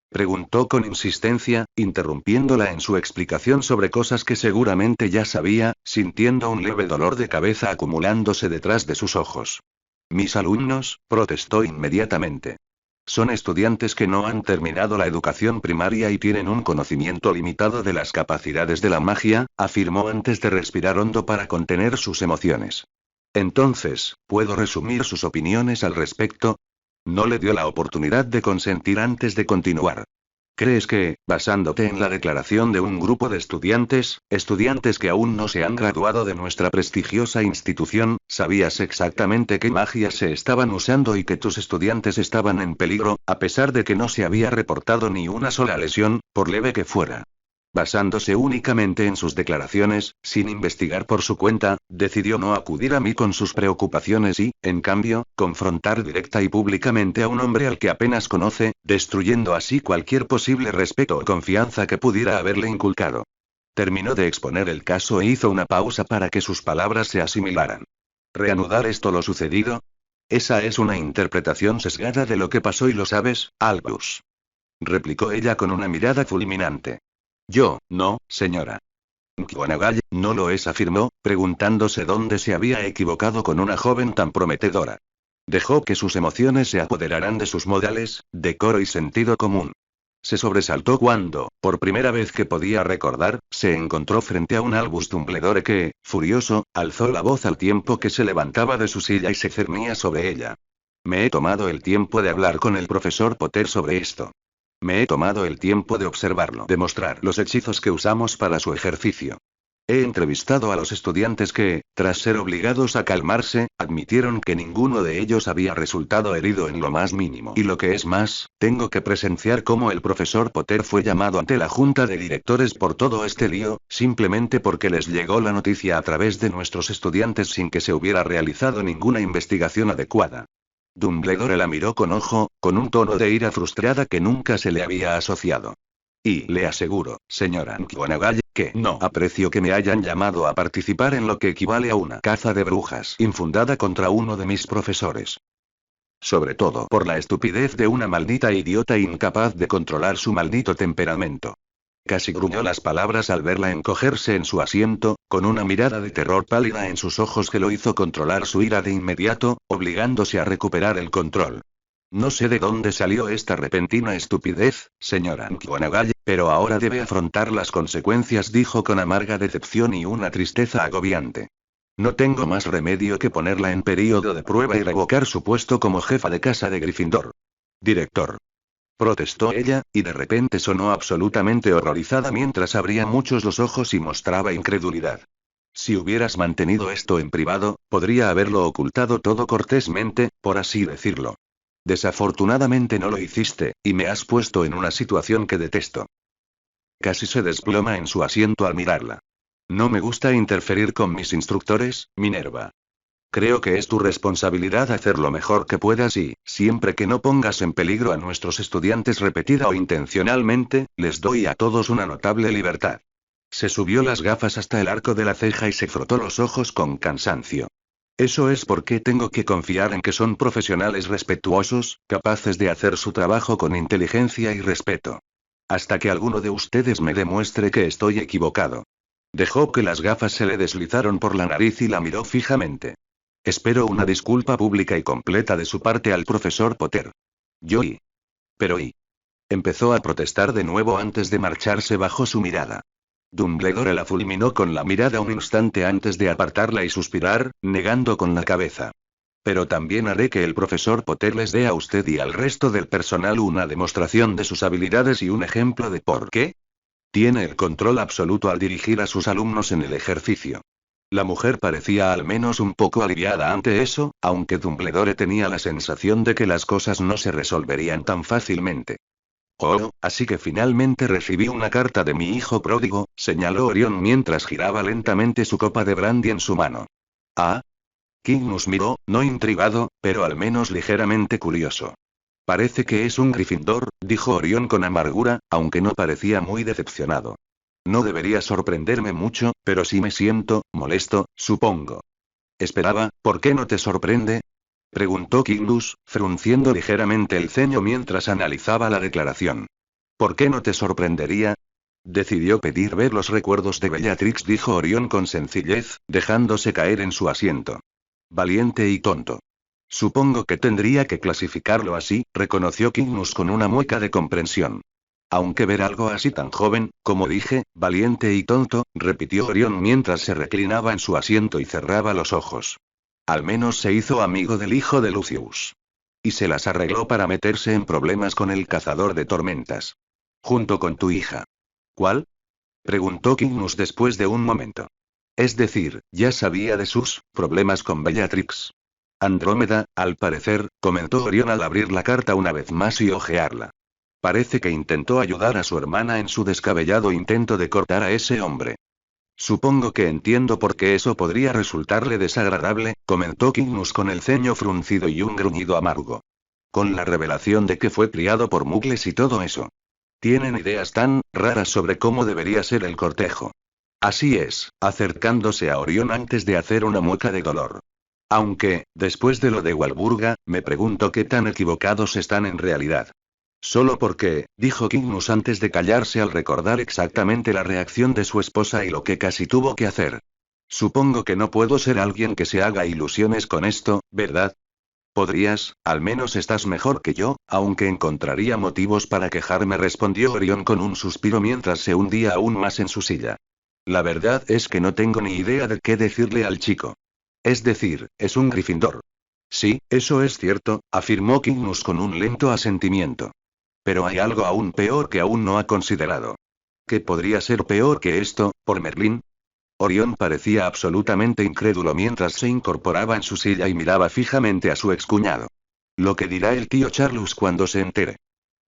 Preguntó con insistencia, interrumpiéndola en su explicación sobre cosas que seguramente ya sabía, sintiendo un leve dolor de cabeza acumulándose detrás de sus ojos. Mis alumnos, protestó inmediatamente. Son estudiantes que no han terminado la educación primaria y tienen un conocimiento limitado de las capacidades de la magia, afirmó antes de respirar hondo para contener sus emociones. Entonces, ¿puedo resumir sus opiniones al respecto? No le dio la oportunidad de consentir antes de continuar. ¿Crees que, basándote en la declaración de un grupo de estudiantes que aún no se han graduado de nuestra prestigiosa institución, sabías exactamente qué magias se estaban usando y que tus estudiantes estaban en peligro, a pesar de que no se había reportado ni una sola lesión, por leve que fuera? Basándose únicamente en sus declaraciones, sin investigar por su cuenta, decidió no acudir a mí con sus preocupaciones y, en cambio, confrontar directa y públicamente a un hombre al que apenas conoce, destruyendo así cualquier posible respeto o confianza que pudiera haberle inculcado. Terminó de exponer el caso e hizo una pausa para que sus palabras se asimilaran. ¿Reanudar esto lo sucedido? Esa es una interpretación sesgada de lo que pasó y lo sabes, Albus. Replicó ella con una mirada fulminante. Yo, no, señora. McGonagall, no lo es, afirmó, preguntándose dónde se había equivocado con una joven tan prometedora. Dejó que sus emociones se apoderaran de sus modales, decoro y sentido común. Se sobresaltó cuando, por primera vez que podía recordar, se encontró frente a un Albus Dumbledore que, furioso, alzó la voz al tiempo que se levantaba de su silla y se cernía sobre ella. Me he tomado el tiempo de hablar con el profesor Potter sobre esto. Me he tomado el tiempo de observarlo, demostrar los hechizos que usamos para su ejercicio. He entrevistado a los estudiantes que, tras ser obligados a calmarse, admitieron que ninguno de ellos había resultado herido en lo más mínimo. Y lo que es más, tengo que presenciar cómo el profesor Potter fue llamado ante la junta de directores por todo este lío, simplemente porque les llegó la noticia a través de nuestros estudiantes sin que se hubiera realizado ninguna investigación adecuada. Dumbledore la miró con un tono de ira frustrada que nunca se le había asociado. Y le aseguro, señora McGonagall, que no aprecio que me hayan llamado a participar en lo que equivale a una caza de brujas infundada contra uno de mis profesores. Sobre todo por la estupidez de una maldita idiota incapaz de controlar su maldito temperamento. Casi gruñó las palabras al verla encogerse en su asiento, con una mirada de terror pálida en sus ojos que lo hizo controlar su ira de inmediato, obligándose a recuperar el control. No sé de dónde salió esta repentina estupidez, señora McGonagall, pero ahora debe afrontar las consecuencias, dijo con amarga decepción y una tristeza agobiante. No tengo más remedio que ponerla en período de prueba y revocar su puesto como jefa de casa de Gryffindor. Director. Protestó ella, y de repente sonó absolutamente horrorizada mientras abría muchos los ojos y mostraba incredulidad. Si hubieras mantenido esto en privado, podría haberlo ocultado todo cortésmente, por así decirlo. Desafortunadamente no lo hiciste, y me has puesto en una situación que detesto. Casi se desploma en su asiento al mirarla. No me gusta interferir con mis instructores, Minerva. Creo que es tu responsabilidad hacer lo mejor que puedas y, siempre que no pongas en peligro a nuestros estudiantes repetida o intencionalmente, les doy a todos una notable libertad. Se subió las gafas hasta el arco de la ceja y se frotó los ojos con cansancio. Eso es porque tengo que confiar en que son profesionales respetuosos, capaces de hacer su trabajo con inteligencia y respeto. Hasta que alguno de ustedes me demuestre que estoy equivocado. Dejó que las gafas se le deslizaron por la nariz y la miró fijamente. Espero una disculpa pública y completa de su parte al profesor Potter. Pero empezó a protestar de nuevo antes de marcharse bajo su mirada. Dumbledore la fulminó con la mirada un instante antes de apartarla y suspirar, negando con la cabeza. Pero también haré que el profesor Potter les dé a usted y al resto del personal una demostración de sus habilidades y un ejemplo de por qué tiene el control absoluto al dirigir a sus alumnos en el ejercicio. La mujer parecía al menos un poco aliviada ante eso, aunque Dumbledore tenía la sensación de que las cosas no se resolverían tan fácilmente. Oh, así que finalmente recibí una carta de mi hijo pródigo, señaló Orión mientras giraba lentamente su copa de brandy en su mano. Ah. Magnus miró, no intrigado, pero al menos ligeramente curioso. Parece que es un Gryffindor, dijo Orión con amargura, aunque no parecía muy decepcionado. No debería sorprenderme mucho, pero sí me siento molesto, supongo. Esperaba, ¿por qué no te sorprende? Preguntó Magnus, frunciendo ligeramente el ceño mientras analizaba la declaración. ¿Por qué no te sorprendería? Decidió pedir ver los recuerdos de Bellatrix, dijo Orión con sencillez, dejándose caer en su asiento. Valiente y tonto. Supongo que tendría que clasificarlo así, reconoció Cygnus con una mueca de comprensión. Aunque ver algo así tan joven, como dije, valiente y tonto, repitió Orión mientras se reclinaba en su asiento y cerraba los ojos. Al menos se hizo amigo del hijo de Lucius. Y se las arregló para meterse en problemas con el cazador de tormentas. Junto con tu hija. ¿Cuál? Preguntó Cygnus después de un momento. Es decir, ya sabía de sus problemas con Bellatrix. Andrómeda, al parecer, comentó Orión al abrir la carta una vez más y hojearla. Parece que intentó ayudar a su hermana en su descabellado intento de cortar a ese hombre. Supongo que entiendo por qué eso podría resultarle desagradable, comentó Cygnus con el ceño fruncido y un gruñido amargo. Con la revelación de que fue criado por mugles y todo eso. Tienen ideas tan raras sobre cómo debería ser el cortejo. Así es, acercándose a Orión antes de hacer una mueca de dolor. Aunque, después de lo de Walburga, me pregunto qué tan equivocados están en realidad. Solo porque, dijo Cygnus antes de callarse al recordar exactamente la reacción de su esposa y lo que casi tuvo que hacer. Supongo que no puedo ser alguien que se haga ilusiones con esto, ¿verdad? Podrías, al menos estás mejor que yo, aunque encontraría motivos para quejarme, respondió Orión con un suspiro mientras se hundía aún más en su silla. La verdad es que no tengo ni idea de qué decirle al chico. Es decir, es un Gryffindor. Sí, eso es cierto, afirmó Cygnus con un lento asentimiento. Pero hay algo aún peor que aún no ha considerado. ¿Qué podría ser peor que esto, por Merlín? Orión parecía absolutamente incrédulo mientras se incorporaba en su silla y miraba fijamente a su excuñado. Lo que dirá el tío Charlus cuando se entere.